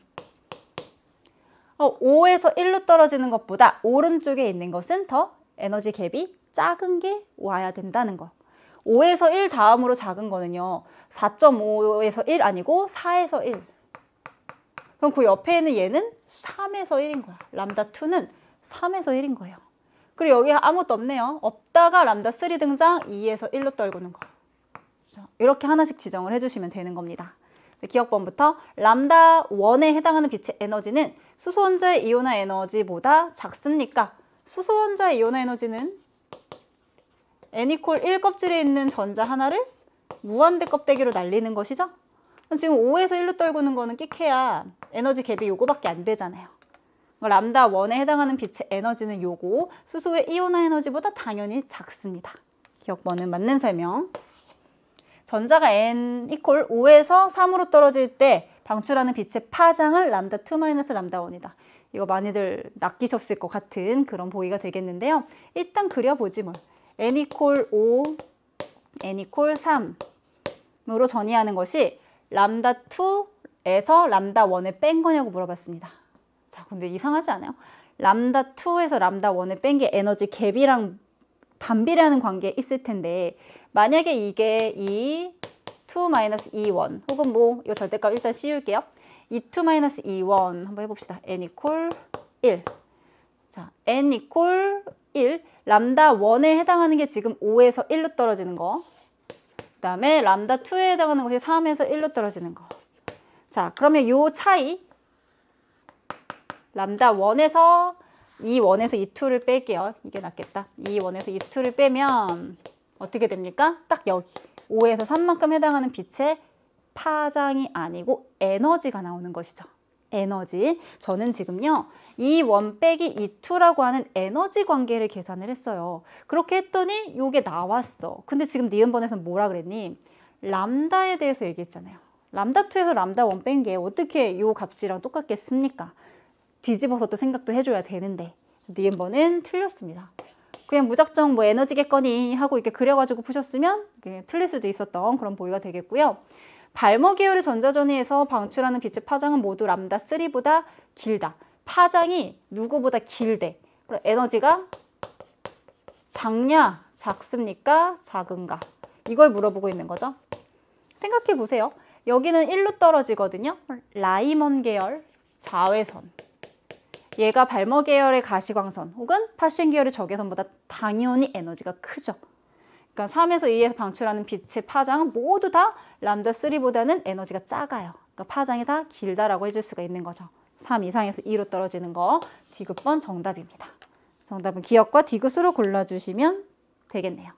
5에서 1로 떨어지는 것보다 오른쪽에 있는 것은 더 에너지 갭이 작은 게 와야 된다는 거. 5에서 1 다음으로 작은 거는요. 4.5에서 1 아니고 4에서 1. 그럼 그럼 그 옆에 있는 얘는 3에서 1인 거야. 람다 2는 3에서 1인 거예요. 그리고 여기 아무것도 없네요. 없다가 람다 3 등장, 2에서 1로 떨구는 거. 이렇게 하나씩 지정을 해주시면 되는 겁니다. 기억번부터 람다 1에 해당하는 빛의 에너지는 수소원자의 이온화 에너지보다 작습니까? 수소원자의 이온화 에너지는 N=1 껍질에 있는 전자 하나를 무한대 껍데기로 날리는 것이죠. 지금 5에서 1로 떨구는 거는 끽해야 에너지 갭이 요거밖에 안 되잖아요. 람다 1에 해당하는 빛의 에너지는 요거, 수소의 이온화 에너지보다 당연히 작습니다. 기억번은 맞는 설명. 전자가 N=5에서 3으로 떨어질 때 방출하는 빛의 파장을 람다 2 마이너스 람다 1이다. 이거 많이들 낚이셨을 것 같은 그런 보기가 되겠는데요. 일단 그려보지 뭘. N=5, N=3으로 전이하는 것이 람다 2에서 람다 1을 뺀 거냐고 물어봤습니다. 자, 근데 이상하지 않아요? 람다 2에서 람다 1을 뺀 게 에너지 갭이랑 반비례하는 관계에 있을 텐데 만약에 이게 E2-E1 혹은 뭐 이거 절대값 일단 씌울게요. E2-E1 한번 해봅시다. N=1. 자, N=1 람다 1에 해당하는 게 지금 5에서 1로 떨어지는 거. 그 다음에 람다 2에 해당하는 것이 3에서 1로 떨어지는 거. 자, 그러면 요 차이 람다 1에서 E1에서 E2를 뺄게요. 이게 낫겠다. E1에서 E2를 빼면 어떻게 됩니까? 딱 여기 5에서 3만큼 해당하는 빛의 파장이 아니고 에너지가 나오는 것이죠. 에너지. 저는 지금요. E1 빼기 E2라고 하는 에너지 관계를 계산을 했어요. 그렇게 했더니 이게 나왔어. 근데 지금 니은번에서는 뭐라 그랬니? 람다에 대해서 얘기했잖아요. 람다 2에서 람다 1 뺀 게 어떻게 이 값이랑 똑같겠습니까? 뒤집어서 또 생각도 해줘야 되는데 니은번은 틀렸습니다. 그냥 무작정 뭐 에너지겠거니 하고 이렇게 그려가지고 푸셨으면 틀릴 수도 있었던 그런 보기가 되겠고요. 발머 계열의 전자전위에서 방출하는 빛의 파장은 모두 람다 3보다 길다. 파장이 누구보다 길대. 그럼 에너지가 작냐, 작습니까, 작은가? 이걸 물어보고 있는 거죠. 생각해 보세요. 여기는 1로 떨어지거든요. 라이먼 계열 자외선. 얘가 발머 계열의 가시광선 혹은 파셴 계열의 적외선보다 당연히 에너지가 크죠. 그러니까 3에서 2에서 방출하는 빛의 파장은 모두 다 람다 3보다는 에너지가 작아요. 그러니까 파장이 다 길다라고 해줄 수가 있는 거죠. 3 이상에서 2로 떨어지는 거 디귿번 정답입니다. 정답은 기억과 디귿으로 골라주시면 되겠네요.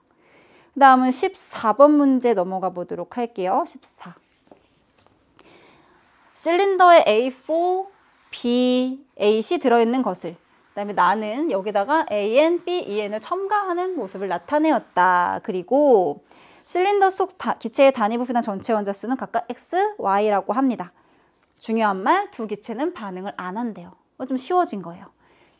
그 다음은 14번 문제 넘어가 보도록 할게요. 14. 실린더에 A4, B, AC 들어있는 것을 그 다음에 나는 여기다가 AN, B, EN을 첨가하는 모습을 나타내었다. 그리고 실린더 속 기체의 단위 부피당 전체 원자 수는 각각 X, Y라고 합니다. 중요한 말, 두 기체는 반응을 안 한대요. 좀 쉬워진 거예요.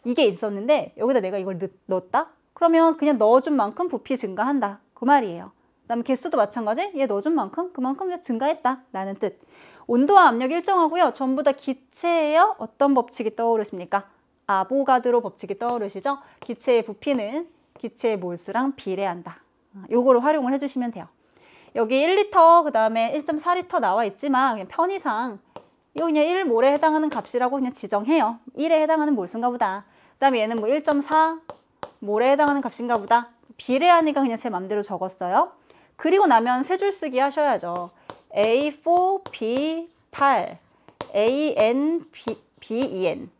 이게 있었는데 여기다 내가 이걸 넣었다? 그러면 그냥 넣어준 만큼 부피 증가한다. 그 말이에요. 그 다음에 개수도 마찬가지. 얘 넣어준 만큼 그만큼 증가했다 라는 뜻. 온도와 압력이 일정하고요. 전부 다 기체예요. 어떤 법칙이 떠오르십니까? 아보가드로 법칙이 떠오르시죠? 기체의 부피는 기체의 몰수랑 비례한다. 요거를 활용을 해주시면 돼요. 여기 1리터 그 다음에 1.4리터 나와 있지만 그냥 편의상 이거 그냥 1몰에 해당하는 값이라고 그냥 지정해요. 1에 해당하는 몰수인가 보다. 그 다음에 얘는 뭐 1.4몰에 해당하는 값인가 보다. 비례하니까 그냥 제 맘대로 적었어요. 그리고 나면 세 줄 쓰기 하셔야죠. A4, B8, AN, BEN.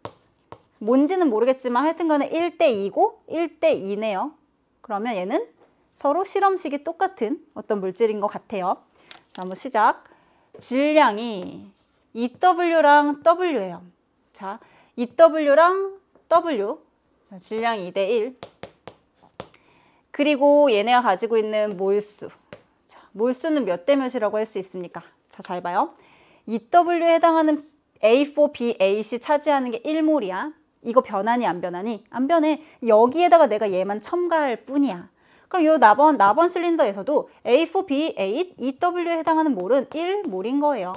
뭔지는 모르겠지만 하여튼 간에 1대2고 1대2네요. 그러면 얘는 서로 실험식이 똑같은 어떤 물질인 것 같아요. 자, 한번 시작. 질량이 EW랑 W예요. 자, EW랑 W. 자, 질량이 2대1. 그리고 얘네가 가지고 있는 몰수. 자, 몰수는 몇 대 몇이라고 할 수 있습니까? 자, 잘 봐요. EW에 해당하는 A4, BAC 차지하는 게 1몰이야. 이거 변하니 안 변하니? 안 변해. 여기에다가 내가 얘만 첨가할 뿐이야. 그럼 요 나번 실린더에서도 A4, B8, EW에 해당하는 몰은 1몰인 거예요.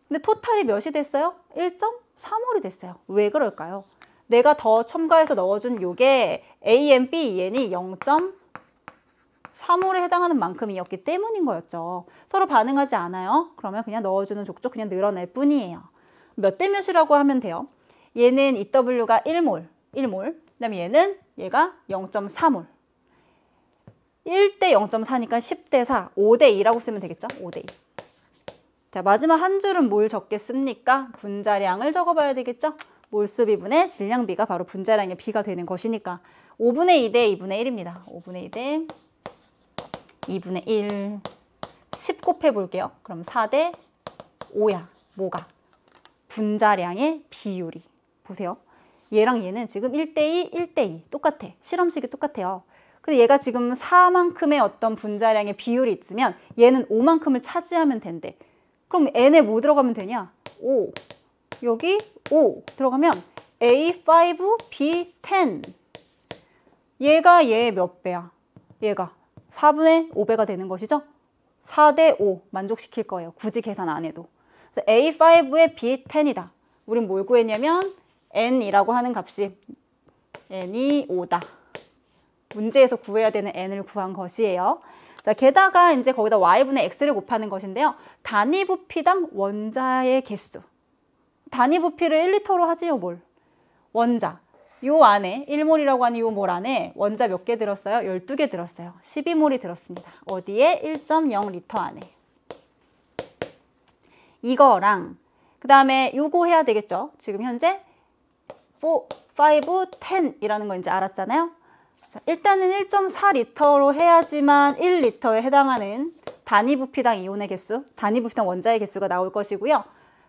근데 토탈이 몇이 됐어요? 1.3몰이 됐어요. 왜 그럴까요? 내가 더 첨가해서 넣어준 요게 AN, B, EN이 0.3몰에 해당하는 만큼이었기 때문인 거였죠. 서로 반응하지 않아요. 그러면 그냥 넣어주는 족족 그냥 늘어날 뿐이에요. 몇 대 몇이라고 하면 돼요. 얘는 EW가 1몰, 그 다음에 얘가 0.4몰. 1대 0.4니까 10대 4, 5대 2라고 쓰면 되겠죠? 5대 2. 자, 마지막 한 줄은 뭘 적겠습니까? 분자량을 적어봐야 되겠죠? 몰수비분의 질량비가 바로 분자량의 비가 되는 것이니까 5분의 2 대 2분의 1입니다. 5분의 2 대 2분의 1. 10 곱해볼게요. 그럼 4 대 5야. 뭐가? 분자량의 비율이. 보세요. 얘랑 얘는 지금 1대2, 1대2 똑같아. 실험식이 똑같아요. 근데 얘가 지금 4만큼의 어떤 분자량의 비율이 있으면 얘는 5만큼을 차지하면 된대. 그럼 n에 뭐 들어가면 되냐? 5. 여기 5 들어가면 A5, B10. 얘가 얘 몇 배야? 얘가 4분의 5배가 되는 것이죠? 4대 5 만족시킬 거예요. 굳이 계산 안 해도. 그래서 A5의 B10이다. 우린 뭘 구했냐면 n이라고 하는 값이 n이 5다. 문제에서 구해야 되는 n을 구한 것이에요. 자, 게다가 이제 거기다 y분의 x를 곱하는 것인데요. 단위 부피당 원자의 개수. 단위 부피를 1리터로 하지요, 뭘? 원자. 요 안에 1몰이라고 하는 요 몰 안에 원자 몇 개 들었어요? 12개 들었어요. 12몰이 들었습니다. 어디에? 1.0리터 안에. 이거랑 그 다음에 요거 해야 되겠죠? 지금 현재 4, 5, 10이라는 거 이제 알았잖아요. 자, 일단은 1.4리터로 해야지만 1리터에 해당하는 단위 부피당 이온의 개수, 단위 부피당 원자의 개수가 나올 것이고요.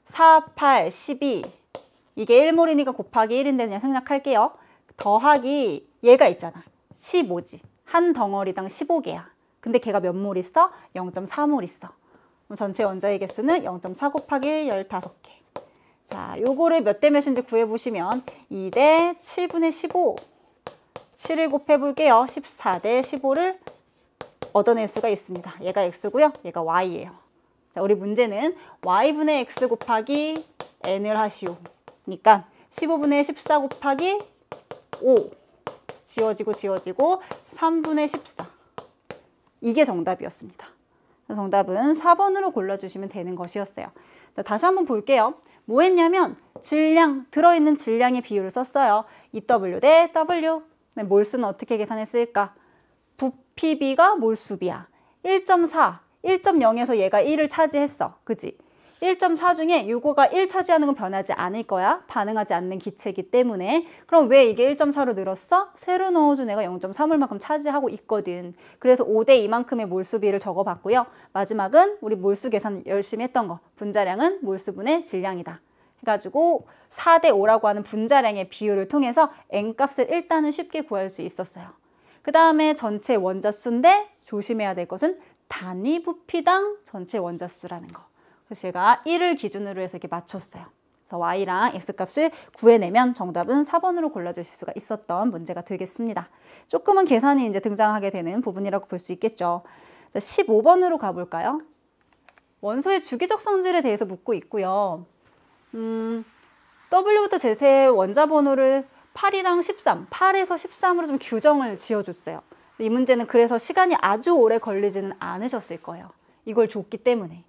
4, 8, 12 이게 1몰이니까 곱하기 1인데 그냥 생략할게요. 더하기 얘가 있잖아. 15지. 한 덩어리당 15개야. 근데 걔가 몇 몰 있어? 0.4몰 있어. 그럼 전체 원자의 개수는 0.4 곱하기 15개. 자, 요거를 몇 대 몇인지 구해보시면 2대 7분의 15. 7을 곱해볼게요. 14대 15를 얻어낼 수가 있습니다. 얘가 x고요. 얘가 y예요. 자, 우리 문제는 y분의 x 곱하기 n을 하시오. 그러니까 15분의 14 곱하기 5 지워지고 3분의 14. 이게 정답이었습니다. 정답은 4번으로 골라주시면 되는 것이었어요. 자, 다시 한번 볼게요. 뭐 했냐면 질량, 들어있는 질량의 비율을 썼어요. EW 대 W. 몰수는 어떻게 계산했을까? 부피비가 몰수비야. 1.4, 1.0에서 얘가 1을 차지했어. 그지? 1.4 중에 요거가 1 차지하는 건 변하지 않을 거야. 반응하지 않는 기체이기 때문에. 그럼 왜 이게 1.4로 늘었어? 새로 넣어준 애가 0.3몰만큼 차지하고 있거든. 그래서 5대 2만큼의 몰수비를 적어봤고요. 마지막은 우리 몰수 계산 열심히 했던 거. 분자량은 몰수분의 질량이다. 해가지고 4대 5라고 하는 분자량의 비율을 통해서 n값을 일단은 쉽게 구할 수 있었어요. 그 다음에 전체 원자수인데 조심해야 될 것은 단위 부피당 전체 원자수라는 거. 그래서 제가 1을 기준으로 해서 이렇게 맞췄어요. 그래서 y랑 x값을 구해내면 정답은 4번으로 골라주실 수가 있었던 문제가 되겠습니다. 조금은 계산이 이제 등장하게 되는 부분이라고 볼 수 있겠죠. 자, 15번으로 가볼까요? 원소의 주기적 성질에 대해서 묻고 있고요. W부터 Z의 원자 번호를 8이랑 13, 8에서 13으로 좀 규정을 지어줬어요. 이 문제는 그래서 시간이 아주 오래 걸리지는 않으셨을 거예요. 이걸 줬기 때문에.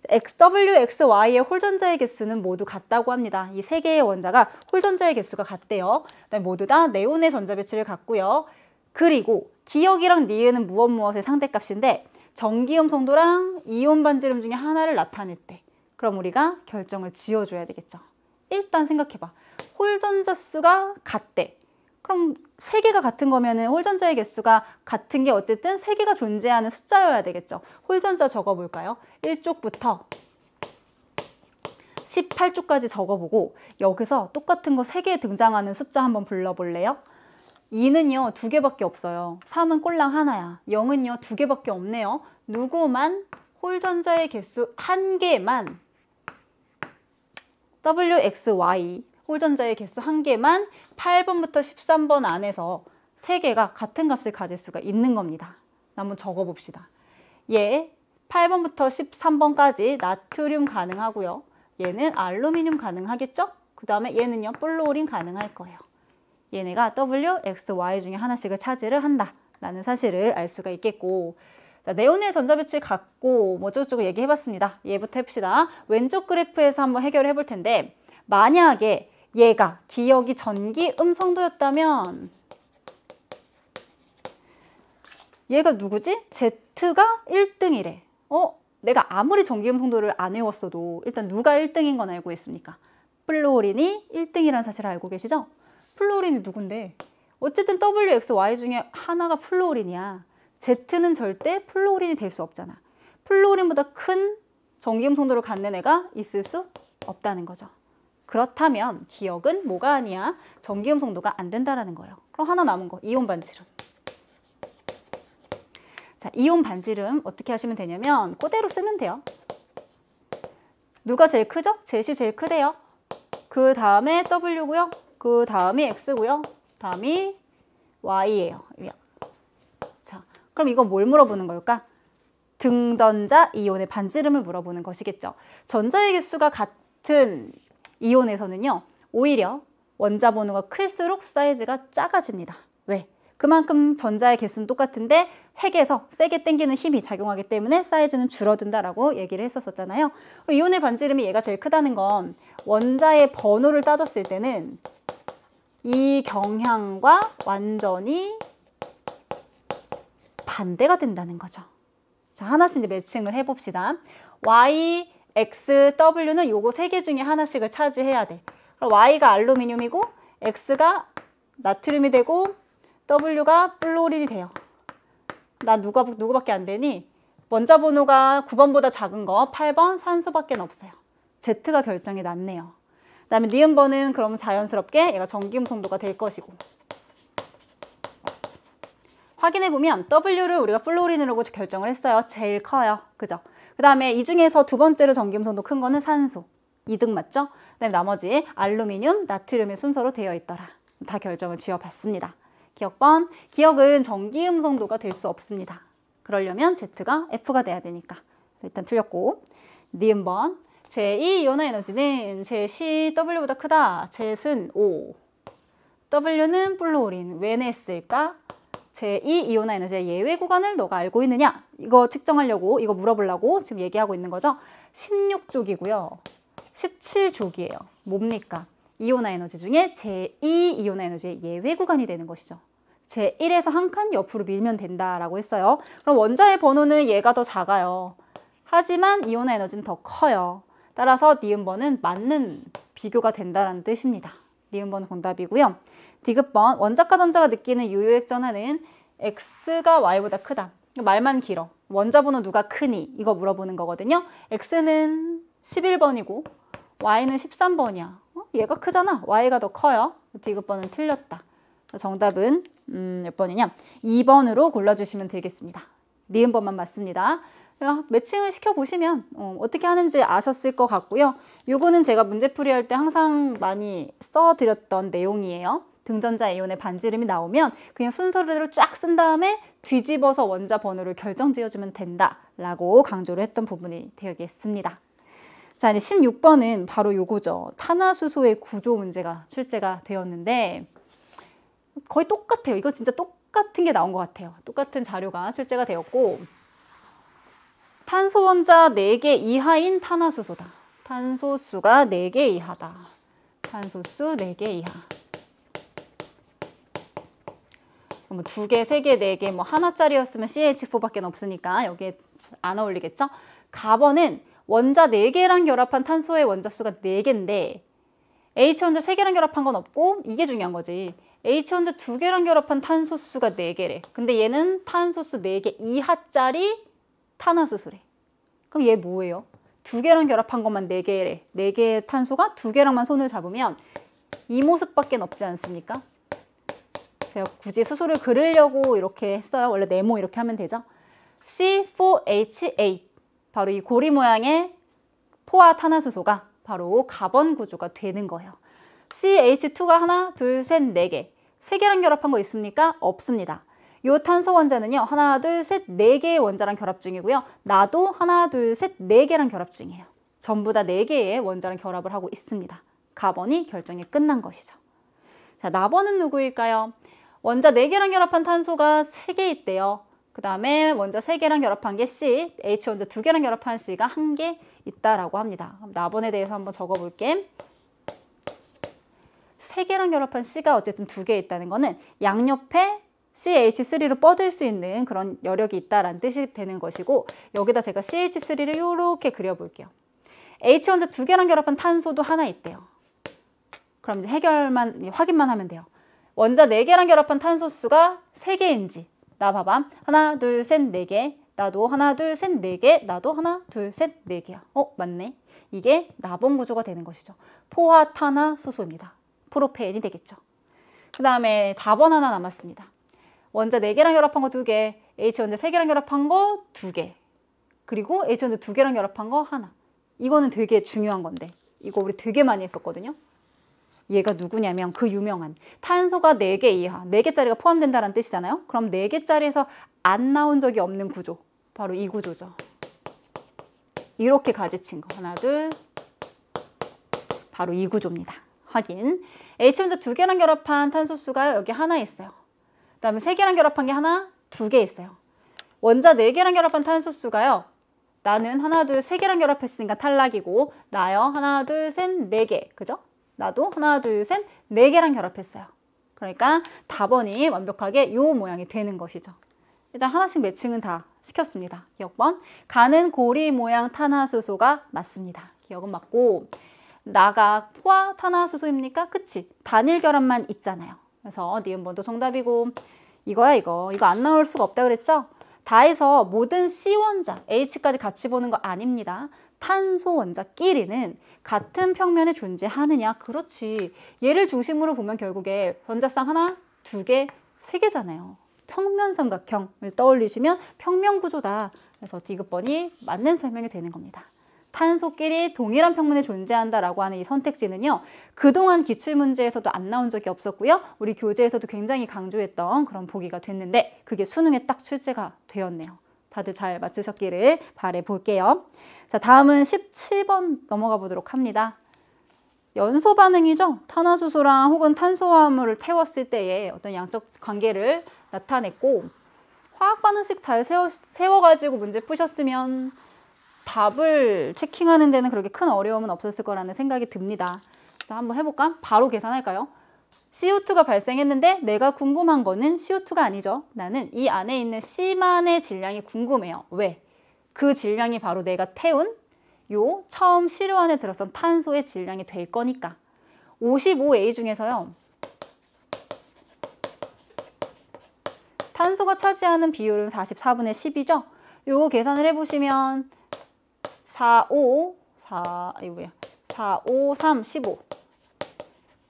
XW, XY의 홀전자의 개수는 모두 같다고 합니다. 이 세 개의 원자가 홀전자의 개수가 같대요. 모두 다 네온의 전자배치를 갖고요. 그리고 기역이랑 니은은 무엇의 상대값인데 전기음 성도랑 이온 반지름 중에 하나를 나타낼 때 그럼 우리가 결정을 지어줘야 되겠죠. 일단 생각해봐. 홀전자 수가 같대. 그럼 세 개가 같은 거면은 홀전자의 개수가 같은 게 어쨌든 세 개가 존재하는 숫자여야 되겠죠. 홀전자 적어볼까요? 1쪽부터 18쪽까지 적어보고 여기서 똑같은 거 세 개 등장하는 숫자 한번 불러볼래요? 2는요 2개밖에 없어요. 3은 꼴랑 하나야. 0은요 2개밖에 없네요. 누구만? 홀전자의 개수 1개만 WXY 홀전자의 개수 1개만 8번부터 13번 안에서 3개가 같은 값을 가질 수가 있는 겁니다. 한번 적어봅시다. 얘 8번부터 13번까지 나트륨 가능하고요. 얘는 알루미늄 가능하겠죠? 그 다음에 얘는요 플루오린 가능할 거예요. 얘네가 W, X, Y 중에 하나씩을 차지를 한다라는 사실을 알 수가 있겠고 자, 네온의 전자배치 같고 뭐 어쩌고저쩌고 얘기해봤습니다. 얘부터 해봅시다. 왼쪽 그래프에서 한번 해결을 해볼 텐데 만약에 얘가 기역이 전기 음성도였다면 얘가 누구지? Z가 1등이래. 내가 아무리 전기 음성도를 안 외웠어도 일단 누가 1등인 건 알고 있습니까? 플루오린이 1등이라는 사실을 알고 계시죠? 플루오린이 누군데? 어쨌든 W, X, Y 중에 하나가 플루오린이야. Z는 절대 플루오린이 될 수 없잖아. 플루오린보다 큰 전기 음성도를 갖는 애가 있을 수 없다는 거죠. 그렇다면 기역은 뭐가 아니야? 전기 음성도가 안 된다라는 거예요. 그럼 하나 남은 거, 이온 반지름. 자, 이온 반지름 어떻게 하시면 되냐면 그대로 쓰면 돼요. 누가 제일 크죠? Z이 제일 크대요. 그 다음에 W고요. 그 다음이 X고요. 다음이 Y예요. 자, 그럼 이건 뭘 물어보는 걸까? 등전자 이온의 반지름을 물어보는 것이겠죠. 전자의 개수가 같은 이온에서는요. 오히려 원자 번호가 클수록 사이즈가 작아집니다. 왜? 그만큼 전자의 개수는 똑같은데 핵에서 세게 당기는 힘이 작용하기 때문에 사이즈는 줄어든다라고 얘기를 했었잖아요. 이온의 반지름이 얘가 제일 크다는 건 원자의 번호를 따졌을 때는 이 경향과 완전히 반대가 된다는 거죠. 자, 하나씩 이제 매칭을 해봅시다. Y, X, W는 요거 세 개 중에 하나씩을 차지해야 돼. 그럼 Y가 알루미늄이고 X가 나트륨이 되고 W가 플루오린이 돼요. 나 누구밖에 안 되니? 원자 번호가 9번보다 작은 거 8번 산소밖에 없어요. Z가 결정이 났네요. 그 다음에 니은번은 그럼 자연스럽게 얘가 전기 음성도가 될 것이고. 확인해보면 W를 우리가 플루오린으로 결정을 했어요. 제일 커요. 그죠? 그 다음에 이 중에서 두 번째로 전기 음성도 큰 거는 산소. 2등 맞죠? 그 다음에 나머지 알루미늄, 나트륨의 순서로 되어 있더라. 다 결정을 지어봤습니다. 기억번, 기역은 전기 음성도가 될 수 없습니다. 그러려면 Z가 F가 돼야 되니까. 그래서 일단 틀렸고. 니은번, 제2이온화 에너지는 제10W보다 크다. Z는 O. W는 플루오린. 왜 냈을까? 제2이온화 에너지의 예외 구간을 너가 알고 있느냐? 이거 측정하려고, 이거 물어보려고 지금 얘기하고 있는 거죠. 16족이고요. 17족이에요. 뭡니까? 이온화 에너지 중에 제2이온화 에너지의 예외 구간이 되는 것이죠. 제1에서 한 칸 옆으로 밀면 된다라고 했어요. 그럼 원자의 번호는 얘가 더 작아요. 하지만 이온화 에너지는 더 커요. 따라서 니은번은 맞는 비교가 된다는 뜻입니다. 니은번은 정답이고요. 디귿번, 원자과 전자가 느끼는 유효액 전하는 X가 Y보다 크다. 말만 길어. 원자 번호 누가 크니? 이거 물어보는 거거든요. X는 11번이고 Y는 13번이야. 얘가 크잖아. Y가 더 커요. 디귿번은 틀렸다. 정답은 몇 번이냐? 2번으로 골라주시면 되겠습니다. 니은번만 맞습니다. 매칭을 시켜보시면 어떻게 하는지 아셨을 것 같고요. 요거는 제가 문제풀이 할 때 항상 많이 써드렸던 내용이에요. 등전자 이온의 반지름이 나오면 그냥 순서대로 쫙 쓴 다음에 뒤집어서 원자 번호를 결정지어주면 된다라고 강조를 했던 부분이 되겠습니다. 자, 이제 16번은 바로 요거죠. 탄화수소의 구조 문제가 출제가 되었는데 거의 똑같아요. 이거 진짜 똑같은 게 나온 것 같아요. 똑같은 자료가 출제가 되었고 탄소 원자 4개 이하인 탄화수소다. 탄소수가 4개 이하다. 탄소수 4개 이하. 뭐 2개, 3개, 4개, 뭐 하나짜리였으면 CH4밖에 없으니까 여기에 안 어울리겠죠? 가번은 원자 4개랑 결합한 탄소의 원자수가 4개인데 H원자 3개랑 결합한 건 없고 이게 중요한 거지. H원자 2개랑 결합한 탄소수가 4개래. 근데 얘는 탄소수 4개 이하짜리 탄화수소래. 그럼 얘 뭐예요? 2개랑 결합한 것만 4개래. 4개의 탄소가 2개랑만 손을 잡으면 이 모습밖에 없지 않습니까? 제가 굳이 수소를 그리려고 이렇게 했어요. 원래 네모 이렇게 하면 되죠. C4H8 바로 이 고리 모양의 포화 탄화수소가 바로 가번 구조가 되는 거예요. CH2가 하나, 둘, 셋, 4개. 3개랑 결합한 거 있습니까? 없습니다. 이 탄소 원자는요. 하나, 둘, 셋, 4개의 원자랑 결합 중이고요. 나도 하나, 둘, 셋, 4개랑 결합 중이에요. 전부 다 4개의 원자랑 결합을 하고 있습니다. 가번이 결정이 끝난 것이죠. 자, 나번은 누구일까요? 원자 4개랑 결합한 탄소가 3개 있대요. 그 다음에 먼저 3개랑 결합한 게 C, H 먼저 2개랑 결합한 C가 1개 있다라고 합니다. 그럼 나번에 대해서 한번 적어볼게. 3개랑 결합한 C가 어쨌든 2개 있다는 거는 양옆에 CH3로 뻗을 수 있는 그런 여력이 있다라는 뜻이 되는 것이고, 여기다 제가 CH3를 이렇게 그려볼게요. H 먼저 2개랑 결합한 탄소도 하나 있대요. 그럼 이제 확인만 하면 돼요. 원자 4개랑 결합한 탄소 수가 3개인지. 나 봐봐. 하나, 둘, 셋, 4개. 나도 하나, 둘, 셋, 4개. 나도 하나, 둘, 셋, 4개야. 맞네. 이게 나번 구조가 되는 것이죠. 포화탄화수소입니다. 프로페인이 되겠죠. 그 다음에 답원 하나 남았습니다. 원자 4개랑 결합한 거 2개. H 원자 3개랑 결합한 거 2개. 그리고 H 원자 2개랑 결합한 거 하나. 이거는 되게 중요한 건데, 이거 우리 되게 많이 했었거든요. 얘가 누구냐면 그 유명한 탄소가 4개 이하, 4개짜리가 포함된다는 뜻이잖아요. 그럼 4개짜리에서 안 나온 적이 없는 구조, 바로 이 구조죠. 이렇게 가지친 거 하나, 둘, 바로 이 구조입니다. 확인. H 혼자 2개랑 결합한 탄소수가 여기 하나 있어요. 그 다음에 3개랑 결합한 게 하나, 2개 있어요. 원자 4개랑 결합한 탄소수가요, 나는 하나, 둘, 3개랑 결합했으니까 탈락이고, 나요 하나, 둘, 셋, 4개. 그죠? 나도 하나, 둘, 셋, 4개랑 결합했어요. 그러니까 답원이 완벽하게 이 모양이 되는 것이죠. 일단 하나씩 매칭은 다 시켰습니다. 기억번. 가는 고리 모양 탄화수소가 맞습니다. 기억은 맞고, 나가 포화탄화수소입니까? 그치? 단일 결합만 있잖아요. 그래서 니은번도 정답이고, 이거 안 나올 수가 없다 그랬죠? 다 해서 모든 C원자, H까지 같이 보는 거 아닙니다. 탄소 원자끼리는 같은 평면에 존재하느냐? 그렇지. 얘를 중심으로 보면 결국에 원자쌍 하나, 2개, 3개잖아요. 평면 삼각형을 떠올리시면 평면 구조다. 그래서 디귿번이 맞는 설명이 되는 겁니다. 탄소끼리 동일한 평면에 존재한다라고 하는 이 선택지는요, 그동안 기출문제에서도 안 나온 적이 없었고요. 우리 교재에서도 굉장히 강조했던 그런 보기가 됐는데, 그게 수능에 딱 출제가 되었네요. 다들 잘 맞추셨기를 바라볼게요. 자, 다음은 17번 넘어가 보도록 합니다. 연소 반응이죠. 탄화수소랑 혹은 탄소화물을 태웠을 때의 어떤 양적 관계를 나타냈고, 화학 반응식 잘 세워가지고 문제 푸셨으면 답을 체킹하는 데는 그렇게 큰 어려움은 없었을 거라는 생각이 듭니다. 자, 한번 해볼까? 바로 계산할까요? CO2가 발생했는데 내가 궁금한 거는 CO2가 아니죠. 나는 이 안에 있는 C만의 질량이 궁금해요. 왜? 그 질량이 바로 내가 태운 요 처음 시료 안에 들었던 탄소의 질량이 될 거니까. 55A 중에서요, 탄소가 차지하는 비율은 44분의 10이죠. 요거 계산을 해보시면 4, 5, 3, 15.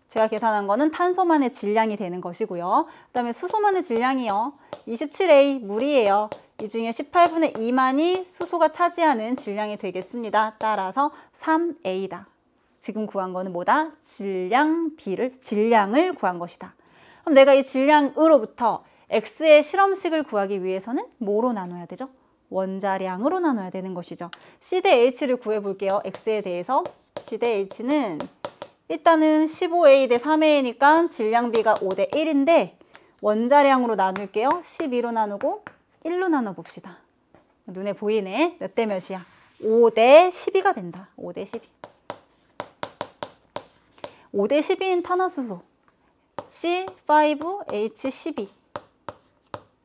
제가 계산한 거는 탄소만의 질량이 되는 것이고요. 그 다음에 수소만의 질량이요, 27A 물이에요. 이 중에 18분의 2만이 수소가 차지하는 질량이 되겠습니다. 따라서 3A다. 지금 구한 거는 뭐다? 질량을 구한 것이다. 그럼 내가 이 질량으로부터 X의 실험식을 구하기 위해서는 뭐로 나눠야 되죠? 원자량으로 나눠야 되는 것이죠. C 대 H를 구해볼게요. X에 대해서. C 대 H는 일단은 15A 대 3A니까 질량비가 5 대 1인데 원자량으로 나눌게요. 12로 나누고 1로 나눠봅시다. 눈에 보이네. 몇 대 몇이야? 5 대 12가 된다. 5 대 12. 5 대 12인 탄화수소 C5H12.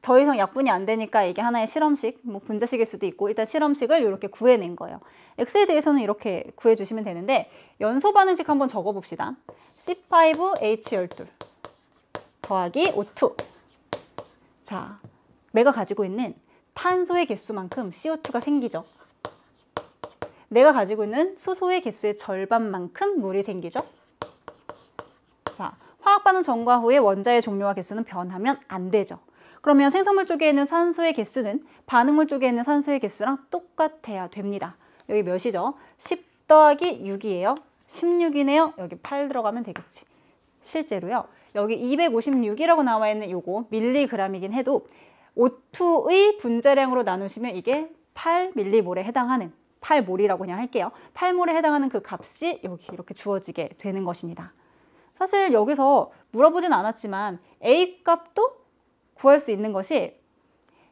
더 이상 약분이 안 되니까 이게 하나의 실험식, 뭐 분자식일 수도 있고, 일단 실험식을 이렇게 구해낸 거예요. X에 대해서는 이렇게 구해주시면 되는데, 연소 반응식 한번 적어봅시다. C5H12 더하기 O2. 자, 내가 가지고 있는 탄소의 개수만큼 CO2가 생기죠. 내가 가지고 있는 수소의 개수의 절반만큼 물이 생기죠. 자, 화학 반응 전과 후에 원자의 종류와 개수는 변하면 안 되죠. 그러면 생성물 쪽에 있는 산소의 개수는 반응물 쪽에 있는 산소의 개수랑 똑같아야 됩니다. 여기 몇이죠? 10 더하기 6이에요. 16이네요. 여기 8 들어가면 되겠지. 실제로요, 여기 256이라고 나와 있는 요거 밀리그램이긴 해도 O2의 분자량으로 나누시면 이게 8밀리몰에 해당하는, 8몰이라고 그냥 할게요. 8몰에 해당하는 그 값이 여기 이렇게 주어지게 되는 것입니다. 사실 여기서 물어보진 않았지만 A 값도 구할 수 있는 것이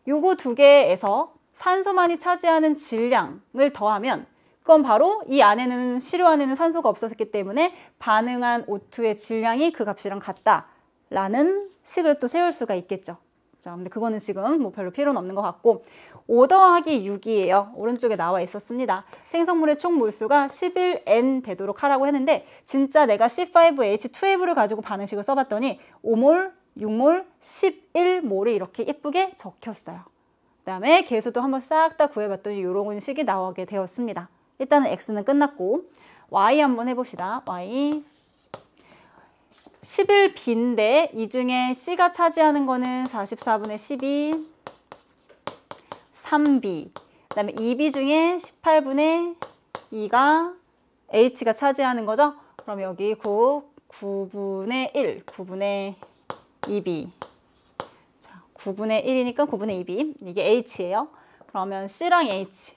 요거 두 개에서 산소만이 차지하는 질량을 더하면 그건 바로 이 안에는 시료 안에는 산소가 없었기 때문에 반응한 O2의 질량이 그 값이랑 같다라는 식을 또 세울 수가 있겠죠. 자, 근데 그거는 지금 뭐 별로 필요는 없는 것 같고 5 더하기 6이에요. 오른쪽에 나와 있었습니다. 생성물의 총 몰수가 11N 되도록 하라고 했는데 진짜 내가 C5H12를 가지고 반응식을 써봤더니 5몰, 6몰, 11몰이 이렇게 예쁘게 적혔어요. 그 다음에 개수도 한번 싹 다 구해봤더니 이런 식이 나오게 되었습니다. 일단은 X는 끝났고 Y 한번 해봅시다. Y 11B인데 이 중에 C가 차지하는 거는 44분의 12 3B 그 다음에 2B 중에 18분의 2가 H가 차지하는 거죠. 그럼 여기 9분의 1 9분의 2B 자, 9분의 1이니까 9분의 2B 이게 H예요. 그러면 C랑 H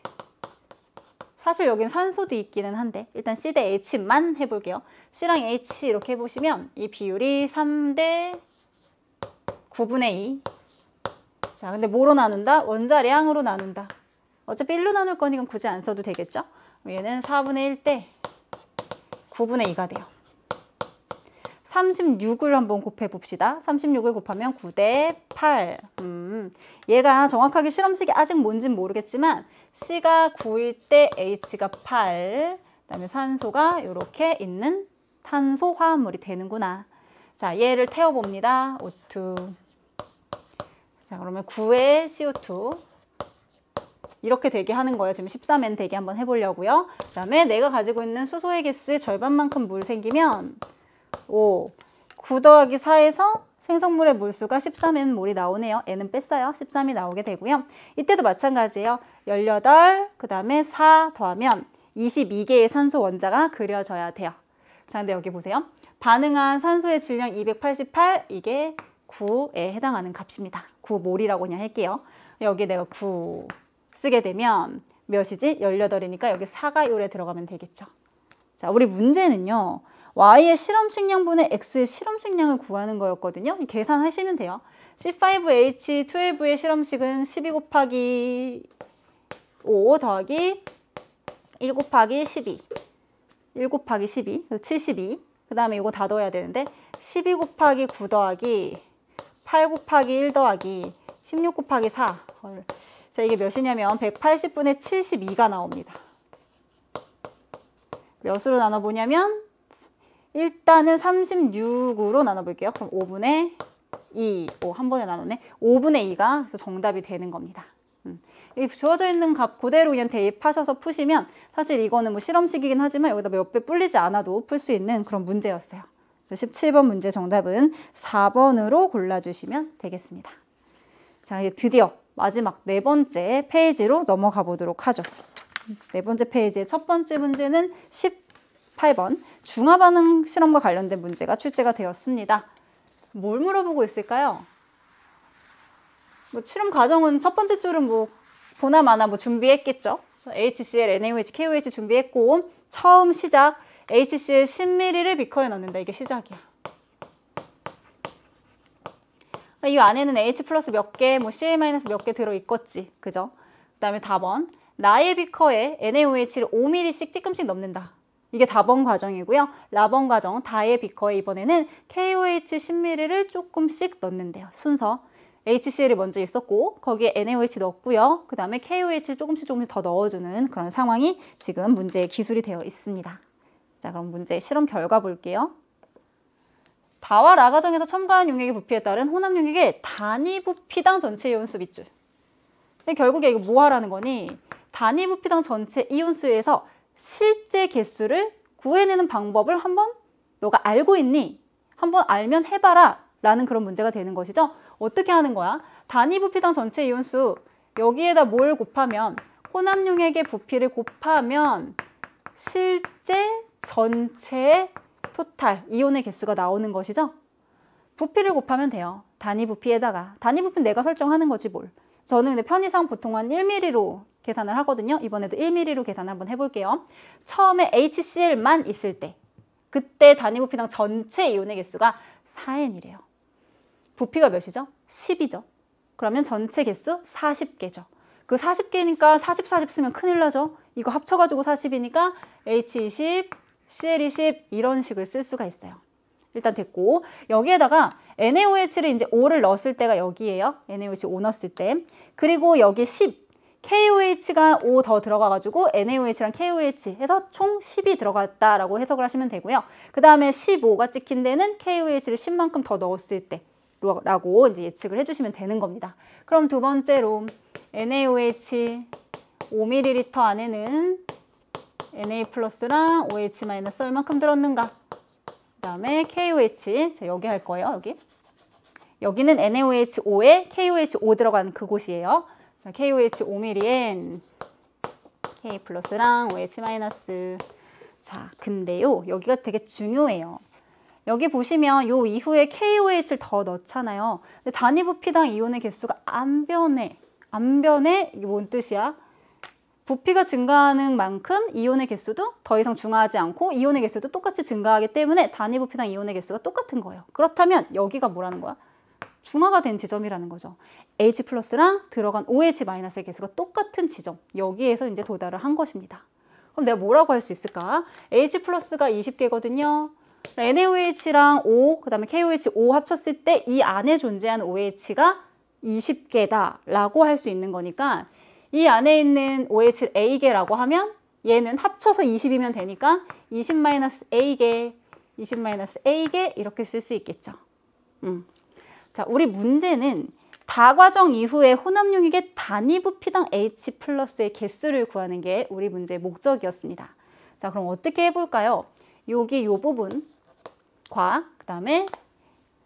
사실 여긴 산소도 있기는 한데 일단 C 대 H만 해볼게요. C랑 H 이렇게 해보시면 이 비율이 3대 9분의 2 자, 근데 뭐로 나눈다? 원자량으로 나눈다. 어차피 1로 나눌 거니까 굳이 안 써도 되겠죠? 얘는 4분의 1 대 9분의 2가 돼요. 36을 한번 곱해봅시다. 36을 곱하면 9 대 8. 얘가 정확하게 실험식이 아직 뭔진 모르겠지만 C가 9일 때 H가 8. 그다음에 산소가 이렇게 있는 탄소 화합물이 되는구나. 자, 얘를 태워봅니다. O2. 자, 그러면 9의 CO2. 이렇게 되게 하는 거예요. 지금 13N 되게 한번 해보려고요. 그 다음에 내가 가지고 있는 수소의 개수의 절반만큼 물 생기면 5. 9 더하기 4에서 생성물의 몰수가 13N몰이 나오네요. N은 뺐어요. 13이 나오게 되고요. 이때도 마찬가지예요. 18, 그 다음에 4 더하면 22개의 산소 원자가 그려져야 돼요. 자, 근데 여기 보세요. 반응한 산소의 질량 288, 이게 9에 해당하는 값입니다. 9몰이라고 그냥 할게요. 여기 내가 9 쓰게 되면 몇이지? 18이니까 여기 4가 요래 들어가면 되겠죠. 자, 우리 문제는요. Y의 실험식량분의 X의 실험식량을 구하는 거였거든요. 계산하시면 돼요. C5H12의 실험식은 12 곱하기 5 더하기 1 곱하기 12. 1 곱하기 12, 그래서 72. 그 다음에 이거 다 넣어야 되는데 12 곱하기 9 더하기 8 곱하기 1 더하기 16 곱하기 4. 자, 이게 몇이냐면 180분의 72가 나옵니다. 몇으로 나눠보냐면 일단은 36으로 나눠볼게요. 그럼 5분의 2, 한 번에 나누네. 5분의 2가 그래서 정답이 되는 겁니다. 여기 주어져 있는 값 그대로 그냥 대입하셔서 푸시면 사실 이거는 뭐 실험식이긴 하지만 여기다 몇 배 불리지 않아도 풀 수 있는 그런 문제였어요. 17번 문제 정답은 4번으로 골라주시면 되겠습니다. 자, 이제 드디어 마지막 네 번째 페이지로 넘어가 보도록 하죠. 네 번째 페이지의 첫 번째 문제는 18번 중화반응 실험과 관련된 문제가 출제가 되었습니다. 뭘 물어보고 있을까요? 뭐 실험 과정은 첫 번째 줄은 뭐 보나마나 뭐 준비했겠죠. HCl, NaOH, KOH 준비했고 처음 시작 HCl 10ml를 비커에 넣는다. 이게 시작이야. 이 안에는 H 플러스 몇 개, 뭐 Cl 마이너스 몇 개 들어있겠지. 그죠? 그 다음에 답번 나의 비커에 NaOH를 5ml씩 찌끔씩 넣는다. 이게 답번 과정이고요. 라번 과정 다의 비커에 이번에는 KOH 10ml를 조금씩 넣는데요. 순서 HCl이 먼저 있었고 거기에 NaOH 넣었고요. 그 다음에 KOH를 조금씩 더 넣어주는 그런 상황이 지금 문제의 기술이 되어 있습니다. 자, 그럼 문제 실험 결과 볼게요. 다와 라 과정에서 첨가한 용액의 부피에 따른 혼합 용액의 단위 부피당 전체 이온수 밑줄. 결국에 이거 뭐 하라는 거니? 단위 부피당 전체 이온수에서 실제 개수를 구해내는 방법을 한번 너가 알고 있니? 한번 알면 해봐라 라는 그런 문제가 되는 것이죠. 어떻게 하는 거야? 단위 부피당 전체 이온수 여기에다 뭘 곱하면 혼합 용액의 부피를 곱하면 실제 전체 토탈 이온의 개수가 나오는 것이죠. 부피를 곱하면 돼요. 단위 부피에다가. 단위 부피는 내가 설정하는 거지 뭘. 저는 근데 편의상 보통 한 1ml로 계산을 하거든요. 이번에도 1ml로 계산을 한번 해볼게요. 처음에 HCl만 있을 때 그때 단위 부피당 전체 이온의 개수가 4N이래요. 부피가 몇이죠? 10이죠. 그러면 전체 개수 40개죠. 그 40개니까 40, 40 쓰면 큰일 나죠. 이거 합쳐가지고 40이니까 H20, Cl20 이런 식을 쓸 수가 있어요. 일단 됐고, 여기에다가 NaOH를 이제 5를 넣었을 때가 여기에요. NaOH 5 넣었을 때. 그리고 여기 10, KOH가 5 더 들어가가지고 NaOH랑 KOH 해서 총 10이 들어갔다라고 해석을 하시면 되고요. 그 다음에 15가 찍힌 데는 KOH를 10만큼 더 넣었을 때 라고 이제 예측을 해주시면 되는 겁니다. 그럼 두 번째로 NaOH 5ml 안에는 Na 플러스랑 OH 마이너스 얼만큼 들었는가? 그 다음에 KOH, 자, 여기 할 거예요. 여기는 NaOH5에 KOH5 들어간 그곳이에요. 자, KOH 5ml엔 K 플러스랑 OH 마이너스. 자, 근데요, 여기가 되게 중요해요. 여기 보시면 요 이후에 KOH를 더 넣잖아요. 근데 단위 부피당 이온의 개수가 안 변해. 안 변해? 이게 뭔 뜻이야? 부피가 증가하는 만큼 이온의 개수도 더 이상 중화하지 않고 이온의 개수도 똑같이 증가하기 때문에 단위 부피당 이온의 개수가 똑같은 거예요. 그렇다면 여기가 뭐라는 거야? 중화가 된 지점이라는 거죠. H 플러스랑 들어간 OH 마이너스의 개수가 똑같은 지점. 여기에서 이제 도달을 한 것입니다. 그럼 내가 뭐라고 할 수 있을까? H 플러스가 20개거든요. NaOH랑 O, 그 다음에 KOH5 합쳤을 때 이 안에 존재하는 OH가 20개다 라고 할 수 있는 거니까 이 안에 있는 OH를 A개라고 하면 얘는 합쳐서 20이면 되니까 20-A개, 20-A개 이렇게 쓸 수 있겠죠. 자, 우리 문제는 다과정 이후에 혼합용액의 단위 부피당 H 플러스의 개수를 구하는 게 우리 문제의 목적이었습니다. 자, 그럼 어떻게 해볼까요? 여기 요 부분과 그 다음에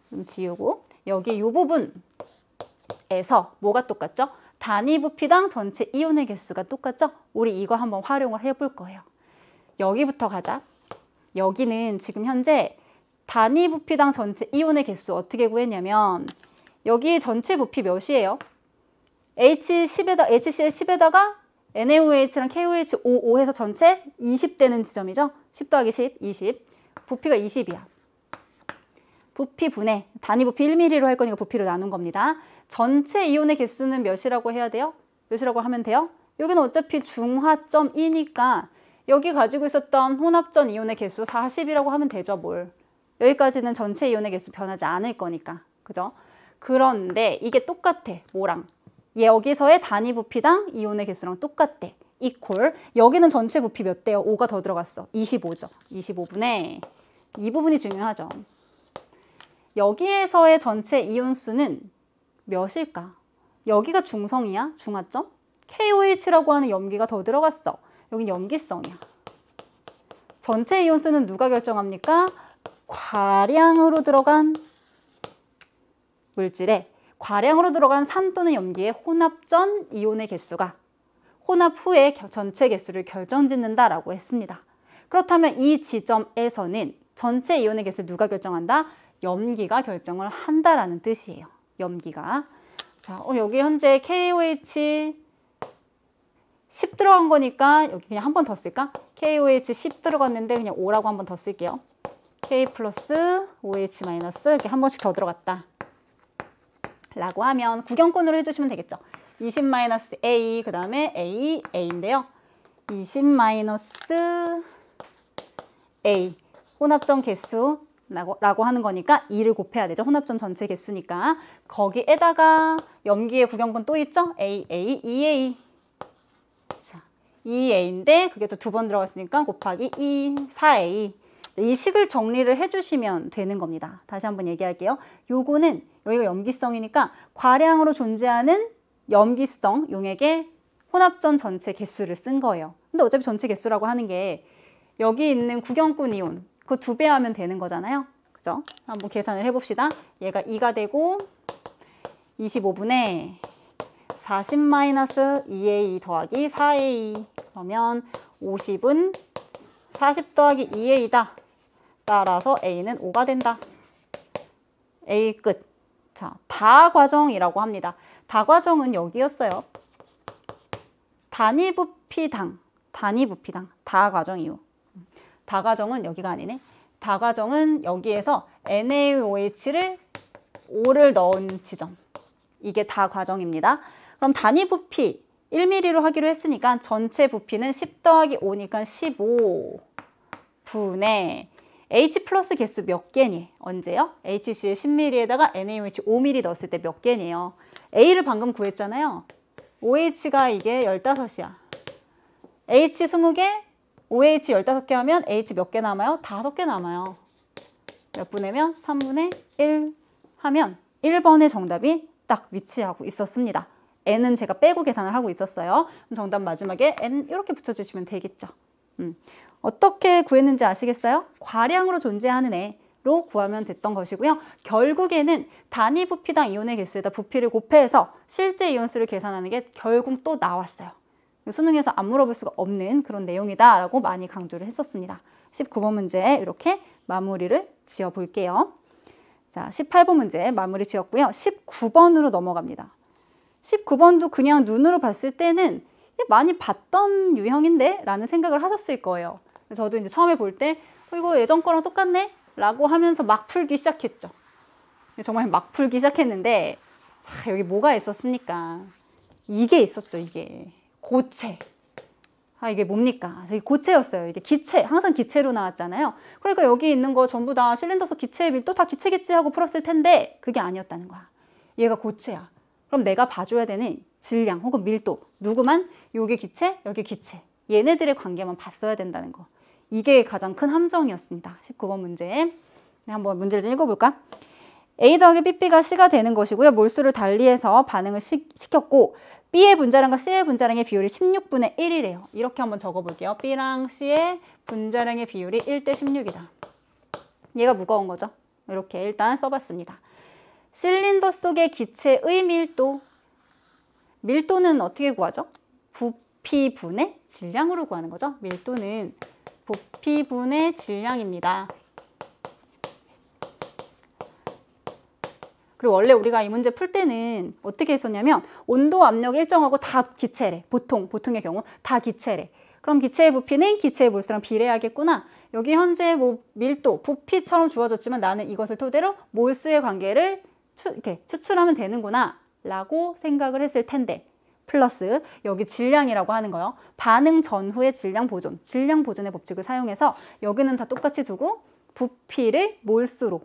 좀 지우고 여기 요 부분에서 뭐가 똑같죠? 단위 부피당 전체 이온의 개수가 똑같죠? 우리 이거 한번 활용을 해볼 거예요. 여기부터 가자. 여기는 지금 현재 단위 부피당 전체 이온의 개수 어떻게 구했냐면 여기 전체 부피 몇이에요? HCl 10에다가 NaOH랑 KOH 5 해서 전체 20 되는 지점이죠? 10 더하기 10, 20. 부피가 20이야. 부피 분해, 단위 부피 1ml로 할 거니까 부피로 나눈 겁니다. 전체 이온의 개수는 몇이라고 해야 돼요? 몇이라고 하면 돼요? 여기는 어차피 중하점이니까 여기 가지고 있었던 혼합전 이온의 개수 40이라고 하면 되죠, 뭘. 여기까지는 전체 이온의 개수 변하지 않을 거니까. 그죠? 그런데 이게 똑같아, 뭐랑? 여기서의 단위 부피당 이온의 개수랑 똑같대. 이퀄. 여기는 전체 부피 몇 대요? 5가 더 들어갔어. 25죠. 25분의 이 부분이 중요하죠. 여기에서의 전체 이온 수는 몇일까? 여기가 중성이야? 중하점? KOH라고 하는 염기가 더 들어갔어. 여긴 염기성이야. 전체 이온 수는 누가 결정합니까? 과량으로 들어간 물질에 과량으로 들어간 산 또는 염기의 혼합전 이온의 개수가 혼합 후에 전체 개수를 결정짓는다라고 했습니다. 그렇다면 이 지점에서는 전체 이온의 개수를 누가 결정한다? 염기가 결정을 한다라는 뜻이에요. 염기가. 자, 여기 현재 KOH 10 들어간 거니까 여기 그냥 한 번 더 쓸까? KOH 10 들어갔는데 그냥 5라고 한 번 더 쓸게요. K 플러스 OH 마이너스 이렇게 한 번씩 더 들어갔다. 라고 하면 구경권으로 해주시면 되겠죠. 20-A 그 다음에 A인데요. 20-A 혼합전 개수 라고 하는 거니까 2를 곱해야 되죠. 혼합전 전체 개수니까. 거기에다가 염기의 구경권 또 있죠? AA, 2A. 자, 2A인데 그게 또 두 번 들어갔으니까 곱하기 2, 4A. 이 식을 정리를 해주시면 되는 겁니다. 다시 한번 얘기할게요. 요거는 여기가 염기성이니까 과량으로 존재하는 염기성 용액의 혼합전 전체 개수를 쓴 거예요. 근데 어차피 전체 개수라고 하는 게 여기 있는 구경권 이온 그거 2배 하면 되는 거잖아요. 그죠? 한번 계산을 해봅시다. 얘가 2가 되고 25분의 40-2A 더하기 4A 그러면 50은 40 더하기 2A다. 따라서 A는 5가 된다. A 끝. 자, 다과정이라고 합니다. 다과정은 여기였어요. 단위 부피당, 다과정 이후. 다과정은 여기가 아니네. 다과정은 여기에서 NaOH를 5를 넣은 지점. 이게 다 과정입니다. 그럼 단위 부피 1mm로 하기로 했으니까 전체 부피는 10 더하기 5니까 15분의 H 플러스 개수 몇 개니? 언제요? HCl 10mm에다가 NaOH 5mm 넣었을 때 몇 개니요? A를 방금 구했잖아요. OH가 이게 15이야. H 20개, OH 15개 하면 H 몇 개 남아요? 5개 남아요. 몇 분의면? 3분의 1 하면 1번의 정답이 딱 위치하고 있었습니다. N은 제가 빼고 계산을 하고 있었어요. 그럼 정답 마지막에 N 이렇게 붙여주시면 되겠죠. 어떻게 구했는지 아시겠어요? 과량으로 존재하는 애로 구하면 됐던 것이고요. 결국에는 단위 부피당 이온의 개수에다 부피를 곱해서 실제 이온수를 계산하는 게 결국 또 나왔어요. 수능에서 안 물어볼 수가 없는 그런 내용이다라고 많이 강조를 했었습니다. 19번 문제 이렇게 마무리를 지어 볼게요. 자, 18번 문제 마무리 지었고요. 19번으로 넘어갑니다. 19번도 그냥 눈으로 봤을 때는 많이 봤던 유형인데? 라는 생각을 하셨을 거예요. 저도 이제 처음에 볼 때 이거 예전 거랑 똑같네? 라고 하면서 막 풀기 시작했죠. 정말 막 풀기 시작했는데 여기 뭐가 있었습니까? 이게 있었죠, 이게. 고체. 이게 뭡니까? 저기 고체였어요. 이게 기체, 항상 기체로 나왔잖아요. 그러니까 여기 있는 거 전부 다 실린더 속 기체, 밀도 다 기체겠지 하고 풀었을 텐데 그게 아니었다는 거야. 얘가 고체야. 그럼 내가 봐줘야 되는 질량 혹은 밀도, 누구만? 요게 기체, 여기 기체. 얘네들의 관계만 봤어야 된다는 거. 이게 가장 큰 함정이었습니다. 19번 문제. 한번 문제를 좀 읽어볼까? A 더하기 BB가 C가 되는 것이고요. 몰수를 달리해서 반응을 시켰고 B의 분자량과 C의 분자량의 비율이 16분의 1이래요. 이렇게 한번 적어볼게요. B랑 C의 분자량의 비율이 1대 16이다. 얘가 무거운 거죠. 이렇게 일단 써봤습니다. 실린더 속의 기체의 밀도. 밀도는 어떻게 구하죠? 부피분의 질량으로 구하는 거죠. 밀도는 부피분의 질량입니다. 그리고 원래 우리가 이 문제 풀 때는 어떻게 했었냐면 온도, 압력 일정하고 다 기체래. 보통의 경우 다 기체래. 그럼 기체의 부피는 기체의 몰수랑 비례하겠구나. 여기 현재 뭐 밀도, 부피처럼 주어졌지만 나는 이것을 토대로 몰수의 관계를 이렇게 추출하면 되는구나 라고 생각을 했을 텐데 플러스 여기 질량이라고 하는 거요. 반응 전후의 질량 보존, 질량 보존의 법칙을 사용해서 여기는 다 똑같이 두고 부피를 몰수로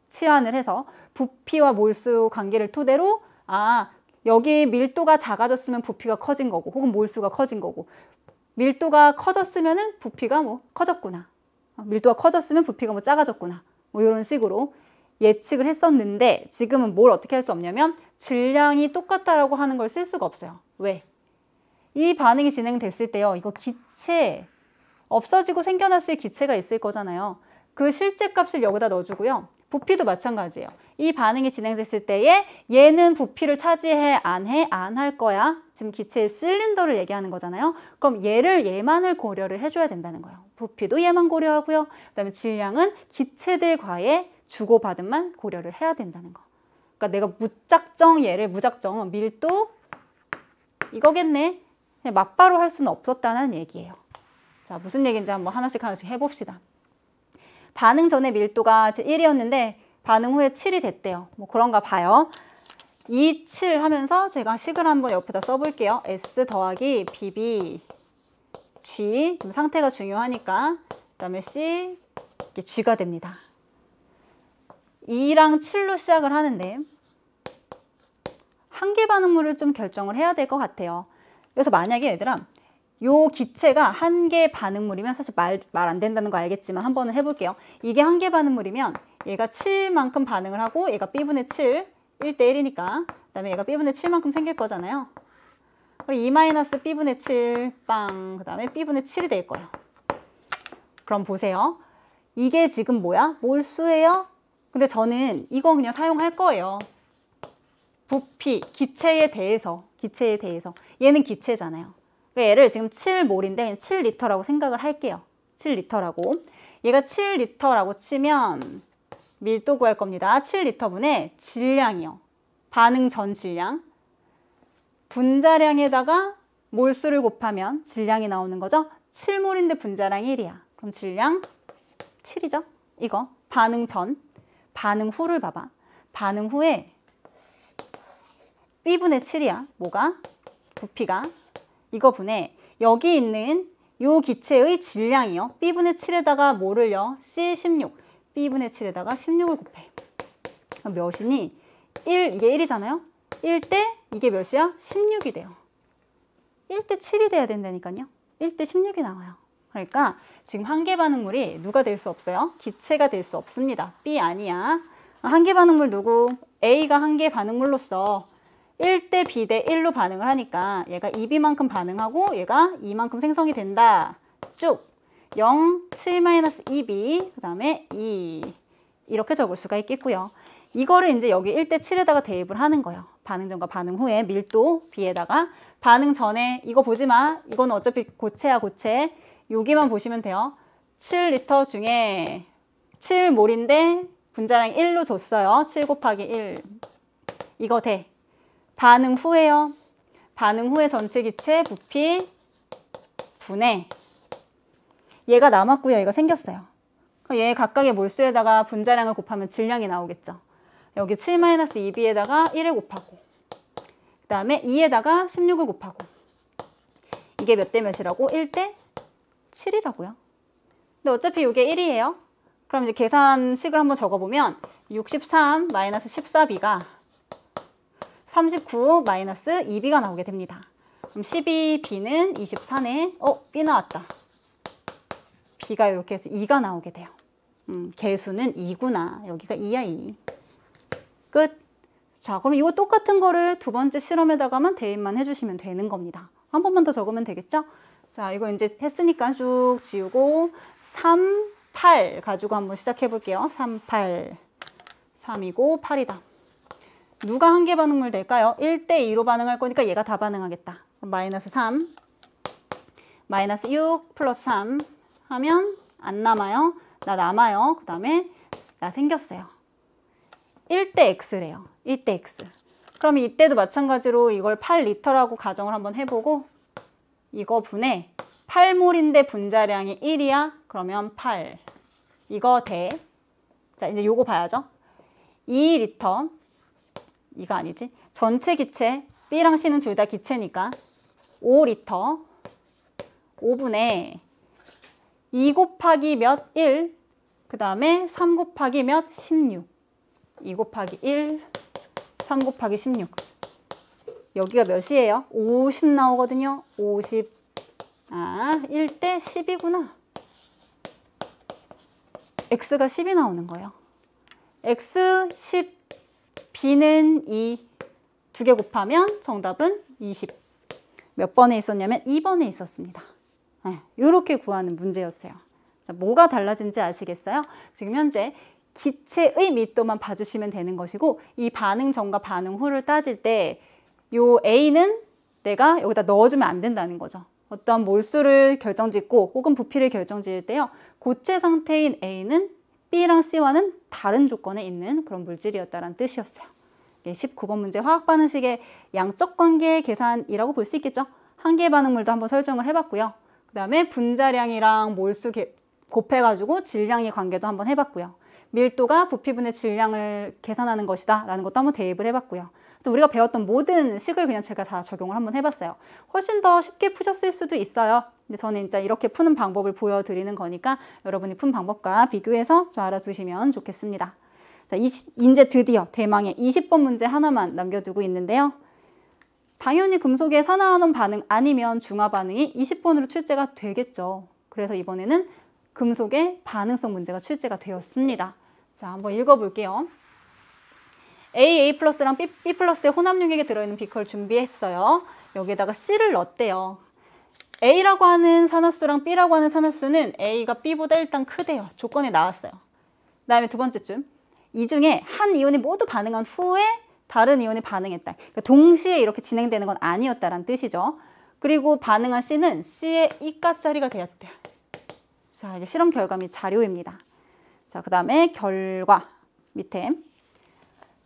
치환을 해서 부피와 몰수 관계를 토대로 여기 밀도가 작아졌으면 부피가 커진 거고 혹은 몰수가 커진 거고 밀도가 커졌으면 부피가 뭐 커졌구나. 밀도가 커졌으면 부피가 뭐 작아졌구나. 뭐 이런 식으로 예측을 했었는데 지금은 뭘 어떻게 할 수 없냐면 질량이 똑같다라고 하는 걸 쓸 수가 없어요. 왜? 이 반응이 진행됐을 때요. 이거 기체, 없어지고 생겨났을 기체가 있을 거잖아요. 그 실제 값을 여기다 넣어주고요. 부피도 마찬가지예요. 이 반응이 진행됐을 때에 얘는 부피를 차지해, 안 해? 안 할 거야. 지금 기체의 실린더를 얘기하는 거잖아요. 그럼 얘만을 고려를 해줘야 된다는 거예요. 부피도 얘만 고려하고요. 그다음에 질량은 기체들과의 주고받음만 고려를 해야 된다는 거. 그러니까 내가 무작정 밀도 이거겠네. 그냥 막바로 할 수는 없었다는 얘기예요. 자, 무슨 얘기인지 한번 하나씩 해봅시다. 반응 전에 밀도가 1이었는데 반응 후에 7이 됐대요. 뭐 그런가 봐요. 2, 7 하면서 제가 식을 한번 옆에다 써볼게요. S 더하기 BB G. 좀 상태가 중요하니까. 그 다음에 C, 이게 G가 됩니다. 2랑 7로 시작을 하는데 한계 반응물을 좀 결정을 해야 될 것 같아요. 그래서 만약에 얘들아 요 기체가 한계 반응물이면 사실 말 안 된다는 거 알겠지만 한번은 해볼게요. 이게 한계 반응물이면 얘가 7만큼 반응을 하고 얘가 B분의 7, 1대 1이니까 그 다음에 얘가 B분의 7만큼 생길 거잖아요. 그리고 2 B분의 7, 빵, 그 다음에 B분의 7이 될 거예요. 그럼 보세요. 이게 지금 뭐야? 몰수예요? 근데 저는 이건 그냥 사용할 거예요. 부피, 기체에 대해서. 얘는 기체잖아요. 그러니까 얘를 지금 7몰인데 7리터라고 생각을 할게요. 7리터라고. 얘가 7리터라고 치면 밀도 구할 겁니다. 7리터분의 질량이요. 반응 전 질량. 분자량에다가 몰수를 곱하면 질량이 나오는 거죠. 7몰인데 분자량 1이야. 그럼 질량 7이죠. 이거. 반응 전. 반응 후를 봐봐. 반응 후에 B분의 7이야. 뭐가? 부피가. 이거 분의 여기 있는 요 기체의 질량이요. B분의 7에다가 뭐를요? C16. B분의 7에다가 16을 곱해. 그럼 몇이니? 1, 이게 1이잖아요. 1대 이게 몇이야? 16이 돼요. 1대 7이 돼야 된다니까요. 1대 16이 나와요. 그러니까 지금 한계 반응물이 누가 될 수 없어요? 기체가 될 수 없습니다. B 아니야. 한계 반응물 누구? A가 한계 반응물로서 1대 B대 1로 반응을 하니까 얘가 2B만큼 반응하고 얘가 2만큼 생성이 된다. 쭉 0, 7-2B, 그 다음에 2 이렇게 적을 수가 있겠고요. 이거를 이제 여기 1대 7에다가 대입을 하는 거예요. 반응 전과 반응 후에 밀도 B에다가 반응 전에 이거 보지 마. 이건 어차피 고체야 고체. 여기만 보시면 돼요. 7리터 중에 7몰인데 분자량 1로 줬어요. 7 곱하기 1 이거 돼. 반응 후에요. 반응 후에 전체 기체 부피 분해. 얘가 남았고요. 얘가 생겼어요. 그럼 얘 각각의 몰수에다가 분자량을 곱하면 질량이 나오겠죠. 여기 7-2B에다가 1을 곱하고 그 다음에 2에다가 16을 곱하고 이게 몇 대 몇이라고? 1대 7이라고요. 근데 어차피 이게 1이에요. 그럼 이제 계산식을 한번 적어보면 63-14B가 39-2B가 나오게 됩니다. 그럼 12B는 24네. B 나왔다. B가 이렇게 해서 2가 나오게 돼요. 개수는 2구나. 여기가 2야 2. 끝. 자, 그럼 이거 똑같은 거를 두 번째 실험에다가만 대입만 해주시면 되는 겁니다. 한 번만 더 적으면 되겠죠? 자, 이거 이제 했으니까 쭉 지우고 3, 8 가지고 한번 시작해 볼게요. 3, 8. 3이고 8이다. 누가 한계 반응물 될까요? 1대 2로 반응할 거니까 얘가 다 반응하겠다. 마이너스 3, 마이너스 6 플러스 3 하면 안 남아요. 나 남아요. 그 다음에 나 생겼어요. 1대 X래요. 1대 X. 그럼 이때도 마찬가지로 이걸 8리터라고 가정을 한번 해보고 이거 분해 8몰인데 분자량이 1이야? 그러면 8. 이거 돼. 자, 이제 요거 봐야죠. 2리터. 이거 아니지? 전체 기체. B랑 C는 둘 다 기체니까 5리터. 5분의 2 곱하기 몇? 1. 그 다음에 3 곱하기 몇? 16. 2 곱하기 1. 3 곱하기 16. 여기가 몇이에요? 50 나오거든요. 50. 아, 1대 10이구나. X가 10이 나오는 거예요. X 10, B는 2. 두 개 곱하면 정답은 20. 몇 번에 있었냐면 2번에 있었습니다. 네, 이렇게 구하는 문제였어요. 자, 뭐가 달라진지 아시겠어요? 지금 현재 기체의密도만 봐주시면 되는 것이고 이 반응 전과 반응 후를 따질 때 요 A는 내가 여기다 넣어주면 안 된다는 거죠. 어떤 몰수를 결정짓고 혹은 부피를 결정지을 때요. 고체 상태인 A는 B랑 C와는 다른 조건에 있는 그런 물질이었다는 뜻이었어요. 19번 문제 화학 반응식의 양적 관계 계산이라고 볼 수 있겠죠. 한계 반응물도 한번 설정을 해봤고요. 그 다음에 분자량이랑 몰수 곱해가지고 질량의 관계도 한번 해봤고요. 밀도가 부피분의 질량을 계산하는 것이다 라는 것도 한번 대입을 해봤고요. 또 우리가 배웠던 모든 식을 그냥 제가 다 적용을 한번 해봤어요. 훨씬 더 쉽게 푸셨을 수도 있어요. 근데 저는 진짜 이렇게 푸는 방법을 보여드리는 거니까 여러분이 푼 방법과 비교해서 좀 알아두시면 좋겠습니다. 자, 이제 드디어 대망의 20번 문제 하나만 남겨두고 있는데요. 당연히 금속의 산화환원 반응 아니면 중화 반응이 20번으로 출제가 되겠죠. 그래서 이번에는 금속의 반응성 문제가 출제가 되었습니다. 자, 한번 읽어볼게요. A 플러스랑 B 플러스의 혼합용액에 들어있는 비커를 준비했어요. 여기에다가 C를 넣었대요. A라고 하는 산화수랑 B라고 하는 산화수는 A가 B보다 일단 크대요. 조건에 나왔어요. 그 다음에 두 번째 줄. 이 중에 한 이온이 모두 반응한 후에 다른 이온이 반응했다. 그러니까 동시에 이렇게 진행되는 건 아니었다라는 뜻이죠. 그리고 반응한 C는 C의 이가짜리가 되었대요. 자, 이게 실험 결과 및 자료입니다. 자, 그 다음에 결과 밑에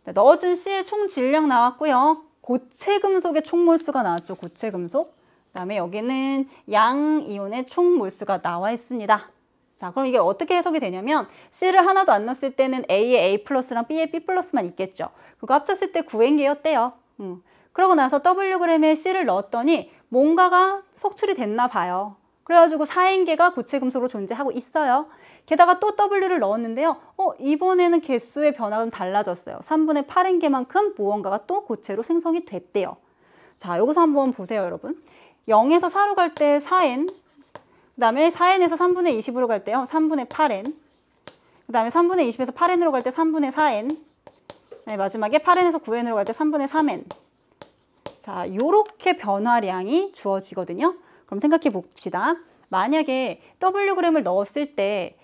넣어준 C의 총 질량 나왔고요. 고체 금속의 총 몰수가 나왔죠. 고체 금속. 그 다음에 여기는 양 이온의 총 몰수가 나와 있습니다. 자, 그럼 이게 어떻게 해석이 되냐면 C를 하나도 안 넣었을 때는 A의 A 플러스랑 B의 B 플러스만 있겠죠. 그거 합쳤을 때 구행계였대요. 그러고 나서 Wg의 C를 넣었더니 뭔가가 석출이 됐나 봐요. 그래가지고 4N개가 고체 금속으로 존재하고 있어요. 게다가 또 W를 넣었는데요. 이번에는 개수의 변화가 좀 달라졌어요. 3분의 8N개만큼 무언가가 또 고체로 생성이 됐대요. 자, 여기서 한번 보세요, 여러분. 0에서 4로 갈 때 4N, 그 다음에 4N에서 3분의 20으로 갈 때요, 3분의 8N, 그 다음에 3분의 20에서 8N으로 갈 때 3분의 4N, 네, 마지막에 8N에서 9N으로 갈 때 3분의 3N. 자, 요렇게 변화량이 주어지거든요. 그럼 생각해 봅시다. 만약에 Wg을 넣었을 때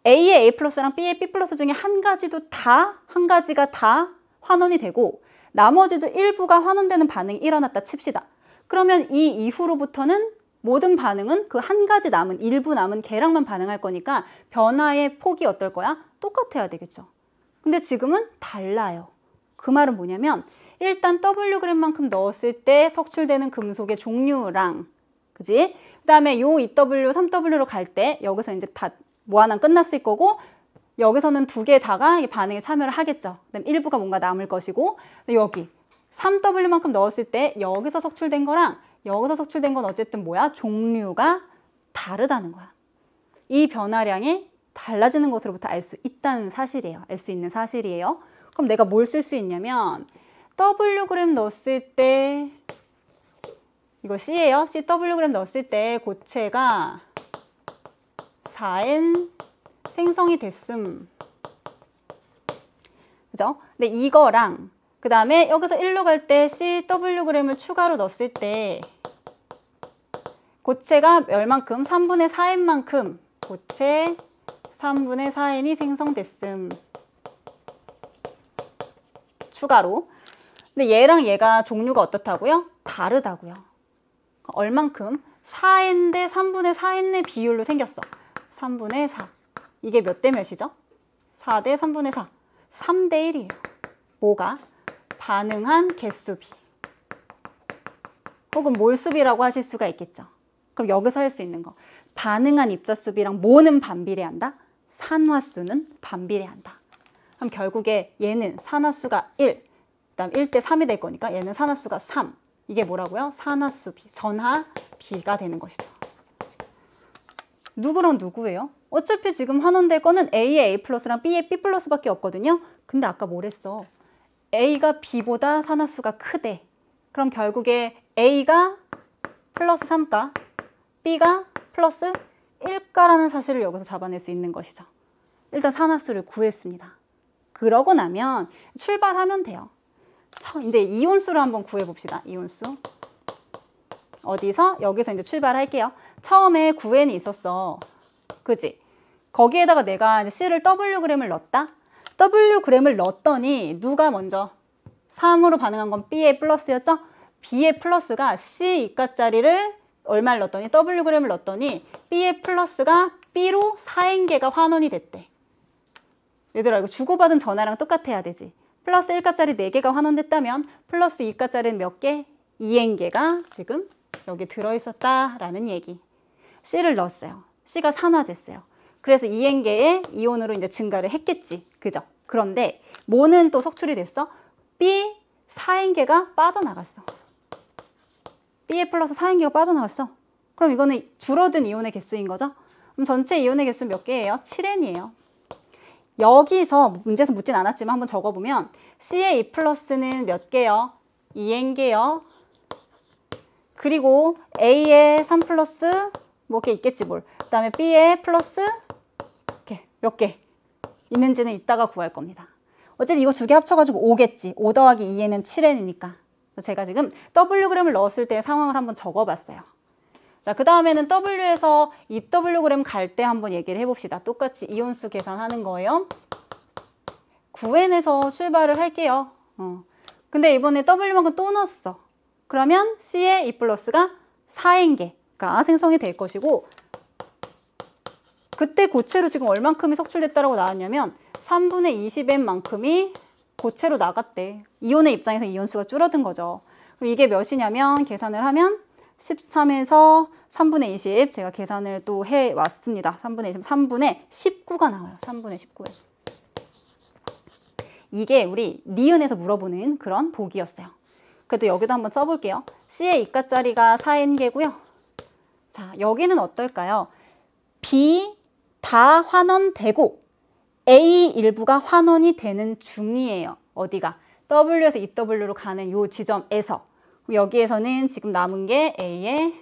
A의 A 플러스랑 B의 B 플러스 중에 한 가지가 다 환원이 되고 나머지도 일부가 환원되는 반응이 일어났다 칩시다. 그러면 이 이후로부터는 모든 반응은 그 한 가지 남은, 일부 남은 개랑만 반응할 거니까 변화의 폭이 어떨 거야? 똑같아야 되겠죠. 근데 지금은 달라요. 그 말은 뭐냐면 일단 Wg만큼 넣었을 때 석출되는 금속의 종류랑, 그지? 그 다음에 요 2W, 3W로 갈 때 여기서 이제 다 모아난 끝났을 거고 여기서는 두 개 다가 반응에 참여를 하겠죠. 그다음 일부가 뭔가 남을 것이고 여기 3W만큼 넣었을 때 여기서 석출된 거랑 여기서 석출된 건 어쨌든 뭐야? 종류가 다르다는 거야. 이 변화량이 달라지는 것으로부터 알 수 있다는 사실이에요. 알 수 있는 사실이에요. 그럼 내가 뭘 쓸 수 있냐면 Wg 넣었을 때 이거 C예요. CWg 넣었을 때 고체가 4N 생성이 됐음. 그죠? 근데 이거랑 그 다음에 여기서 1로 갈 때 CWg을 추가로 넣었을 때 고체가 얼만큼? 3분의 4N만큼 고체 3분의 4N이 생성됐음. 추가로. 근데 얘랑 얘가 종류가 어떻다고요? 다르다고요. 얼만큼? 4N 대 3분의 4N의 비율로 생겼어. 3분의 4. 이게 몇 대 몇이죠? 4 대 3분의 4. 3대 1이에요. 뭐가? 반응한 개수비. 혹은 몰수비라고 하실 수가 있겠죠. 그럼 여기서 할 수 있는 거. 반응한 입자수비랑 뭐는 반비례한다? 산화수는 반비례한다. 그럼 결국에 얘는 산화수가 1, 그다음 1대 3이 될 거니까 얘는 산화수가 3. 이게 뭐라고요? 산화수비, 전하비가 되는 것이죠. 누구랑 누구예요? 어차피 지금 환원될 거는 A의 A 플러스랑 B의 B 플러스밖에 없거든요. 근데 아까 뭐랬어? A가 B보다 산화수가 크대. 그럼 결국에 A가 플러스 3가 B가 플러스 1가라는 사실을 여기서 잡아낼 수 있는 것이죠. 일단 산화수를 구했습니다. 그러고 나면 출발하면 돼요. 이제 이온수를 한번 구해봅시다. 이온수. 어디서? 여기서 이제 출발할게요. 처음에 9N이 있었어. 그지? 거기에다가 내가 이제 C를 Wg을 넣었다. Wg을 넣었더니 누가 먼저? 3으로 반응한 건 B의 플러스였죠? B의 플러스가 C 2가짜리를 얼마를 넣었더니 Wg을 넣었더니 B의 플러스가 B로 4N개가 환원이 됐대. 얘들아 이거 주고받은 전화랑 똑같아야 되지. 플러스 1가짜리 4개가 환원됐다면 플러스 2가짜리는 몇 개? 2N개가 지금 여기 들어있었다라는 얘기. C를 넣었어요. C가 산화됐어요. 그래서 2N개의 이온으로 이제 증가를 했겠지. 그죠? 그런데 뭐는 또 석출이 됐어? B 4N개가 빠져나갔어. B의 플러스 4N개가 빠져나갔어. 그럼 이거는 줄어든 이온의 개수인 거죠? 그럼 전체 이온의 개수는 몇 개예요? 7N이에요. 여기서 문제에서 묻진 않았지만 한번 적어보면 C의 2 플러스는 몇 개요? 2N개요. 그리고 A의 3 플러스 뭐 개 있겠지 뭘. 그 다음에 B의 플러스 이렇게 몇 개 있는지는 이따가 구할 겁니다. 어쨌든 이거 두 개 합쳐가지고 5겠지. 5 더하기 2N은 7N이니까. 제가 지금 Wg을 넣었을 때의 상황을 한번 적어봤어요. 자, 그 다음에는 W에서 2Wg 갈 때 한번 얘기를 해봅시다. 똑같이 이온수 계산하는 거예요. 9N에서 출발을 할게요. 근데 이번에 W만큼 또 넣었어. 그러면 C의 2 플러스가 4N개가 생성이 될 것이고 그때 고체로 지금 얼만큼이 석출됐다고 나왔냐면 3분의 20N만큼이 고체로 나갔대. 이온의 입장에서 이온수가 줄어든 거죠. 그럼 이게 몇이냐면 계산을 하면 13에서 3분의 20 제가 계산을 또 해왔습니다. 3분의 20, 3분의 19가 나와요. 3분의 19에. 이게 우리 니은에서 물어보는 그런 보기였어요. 그래도 여기도 한번 써볼게요. C의 이가짜리가 4n개고요. 자, 여기는 어떨까요? B 다 환원되고 A 일부가 환원이 되는 중이에요. 어디가? W에서 EW로 가는 요 지점에서. 여기에서는 지금 남은 게 A의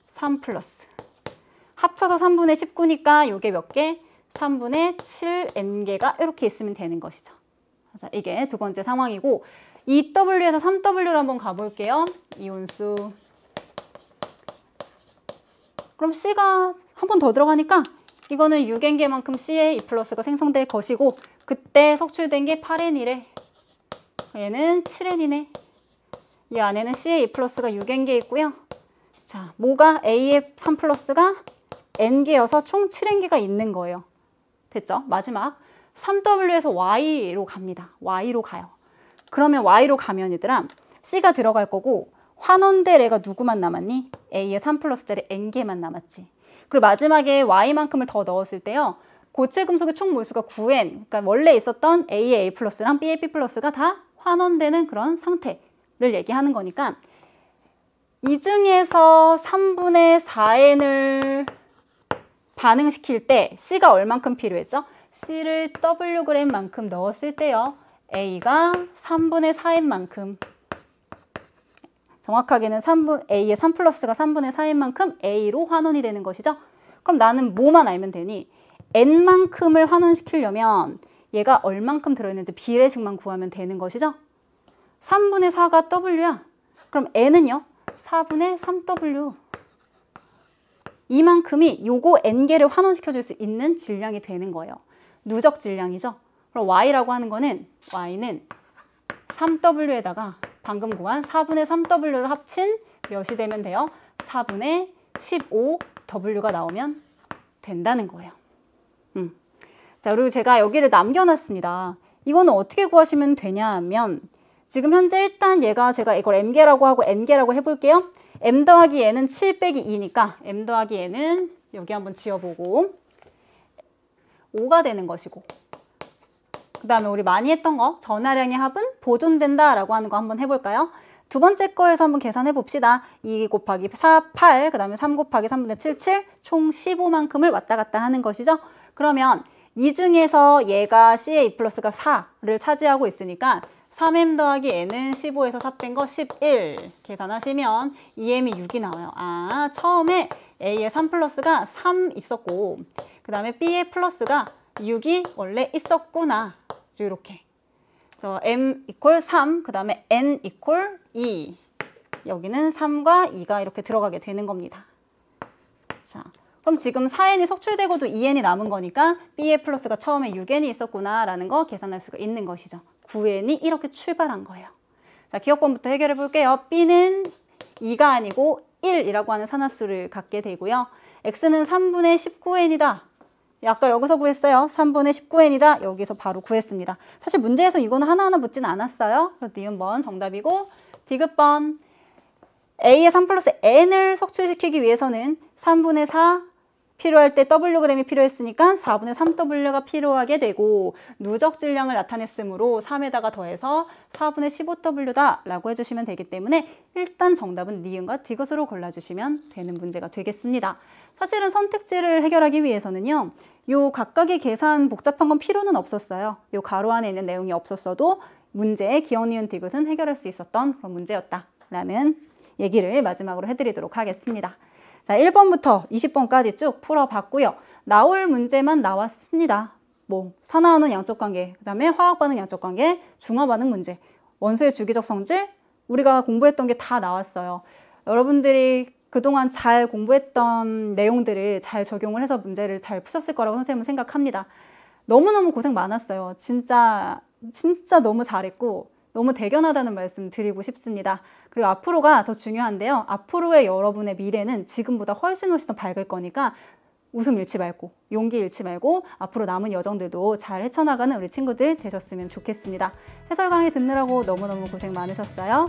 3 플러스. 합쳐서 3분의 19니까 요게 몇 개? 3분의 7n개가 이렇게 있으면 되는 것이죠. 자, 이게 두 번째 상황이고 2W에서 3W로 한번 가볼게요. 이온수. 그럼 C가 한 번 더 들어가니까 이거는 6n개만큼 C의 2 플러스가 생성될 것이고 그때 석출된 게 8n이래. 얘는 7n이네. 이 안에는 C의 2 플러스가 6n개 있고요. 자, 뭐가 A의 3 플러스가 n개여서 총 7n개가 있는 거예요. 됐죠? 마지막 3W에서 Y로 갑니다. Y로 가요. 그러면 Y로 가면 얘들아 C가 들어갈 거고 환원될 애가 누구만 남았니? A의 3 플러스짜리 n개만 남았지. 그리고 마지막에 Y만큼을 더 넣었을 때요. 고체 금속의 총 몰수가 9n. 그러니까 원래 있었던 A의 A 플러스랑 B의 B 플러스가 다 환원되는 그런 상태를 얘기하는 거니까 이 중에서 3분의 4n을 반응시킬 때 C가 얼만큼 필요했죠? C를 Wg만큼 넣었을 때요. A가 3분의 4n만큼 정확하게는 A의 3 플러스가 3분의 4n만큼 A로 환원이 되는 것이죠. 그럼 나는 뭐만 알면 되니? N만큼을 환원시키려면 얘가 얼만큼 들어있는지 비례식만 구하면 되는 것이죠. 3분의 4가 W야. 그럼 N은요? 4분의 3W. 이만큼이 요거 n개를 환원시켜줄 수 있는 질량이 되는 거예요. 누적 질량이죠. 그럼 Y라고 하는 거는 Y는 3W에다가 방금 구한 4분의 3W를 합친 몇이 되면 돼요? 4분의 15W가 나오면 된다는 거예요. 자, 그리고 제가 여기를 남겨놨습니다. 이거는 어떻게 구하시면 되냐 하면 지금 현재 일단 제가 이걸 m개라고 하고 n개라고 해볼게요. m 더하기 n은 7 빼기 2니까 m 더하기 n은 여기 한번 지어보고 5가 되는 것이고 그 다음에 우리 많이 했던 거 전하량의 합은 보존된다 라고 하는 거 한번 해볼까요? 두 번째 거에서 한번 계산해 봅시다. 2 곱하기 4, 8, 그 다음에 3 곱하기 3분의 7, 7, 총 15만큼을 왔다 갔다 하는 것이죠. 그러면 이 중에서 얘가 C의 2 플러스가 4를 차지하고 있으니까 3m 더하기 n은 15에서 4 뺀 거 11 계산하시면 2m이 6이 나와요. 아, 처음에 A의 3 플러스가 3 있었고 그 다음에 B의 플러스가 6이 원래 있었구나. 이렇게. 그래서 m 이퀄 3, 그 다음에 n 이퀄 2. 여기는 3과 2가 이렇게 들어가게 되는 겁니다. 자, 그럼 지금 4n이 석출되고도 2n이 남은 거니까 B의 플러스가 처음에 6n이 있었구나 라는 거 계산할 수가 있는 것이죠. 9n이 이렇게 출발한 거예요. 자, 기억번부터 해결해 볼게요. B는 2가 아니고 1이라고 하는 산화수를 갖게 되고요. X는 3분의 19n이다. 아까 여기서 구했어요. 3분의 19n이다. 여기서 바로 구했습니다. 사실 문제에서 이거는 하나하나 묻진 않았어요. 그래서 니은번 정답이고 디귿번 A의 3 플러스 n을 석출시키기 위해서는 3분의 4 필요할 때 Wg이 필요했으니까 4분의 3W가 필요하게 되고 누적 질량을 나타냈으므로 3에다가 더해서 4분의 15W다 라고 해주시면 되기 때문에 일단 정답은 니은과 디귿으로 골라주시면 되는 문제가 되겠습니다. 사실은 선택지를 해결하기 위해서는요. 요 각각의 계산 복잡한 건 필요는 없었어요. 요 가로 안에 있는 내용이 없었어도 문제의 기억, 니은, 디귿은 해결할 수 있었던 그런 문제였다라는 얘기를 마지막으로 해드리도록 하겠습니다. 자, 1번부터 20번까지 쭉 풀어봤고요. 나올 문제만 나왔습니다. 뭐 산화하는 양적 관계, 그 다음에 화학 반응 양적 관계, 중화 반응 문제, 원소의 주기적 성질 우리가 공부했던 게 다 나왔어요. 여러분들이 그동안 잘 공부했던 내용들을 잘 적용을 해서 문제를 잘 푸셨을 거라고 선생님은 생각합니다. 너무너무 고생 많았어요. 진짜 너무 잘했고 너무 대견하다는 말씀 드리고 싶습니다. 그리고 앞으로가 더 중요한데요. 앞으로의 여러분의 미래는 지금보다 훨씬 더 밝을 거니까 웃음 잃지 말고 용기 잃지 말고 앞으로 남은 여정들도 잘 헤쳐나가는 우리 친구들 되셨으면 좋겠습니다. 해설 강의 듣느라고 너무너무 고생 많으셨어요.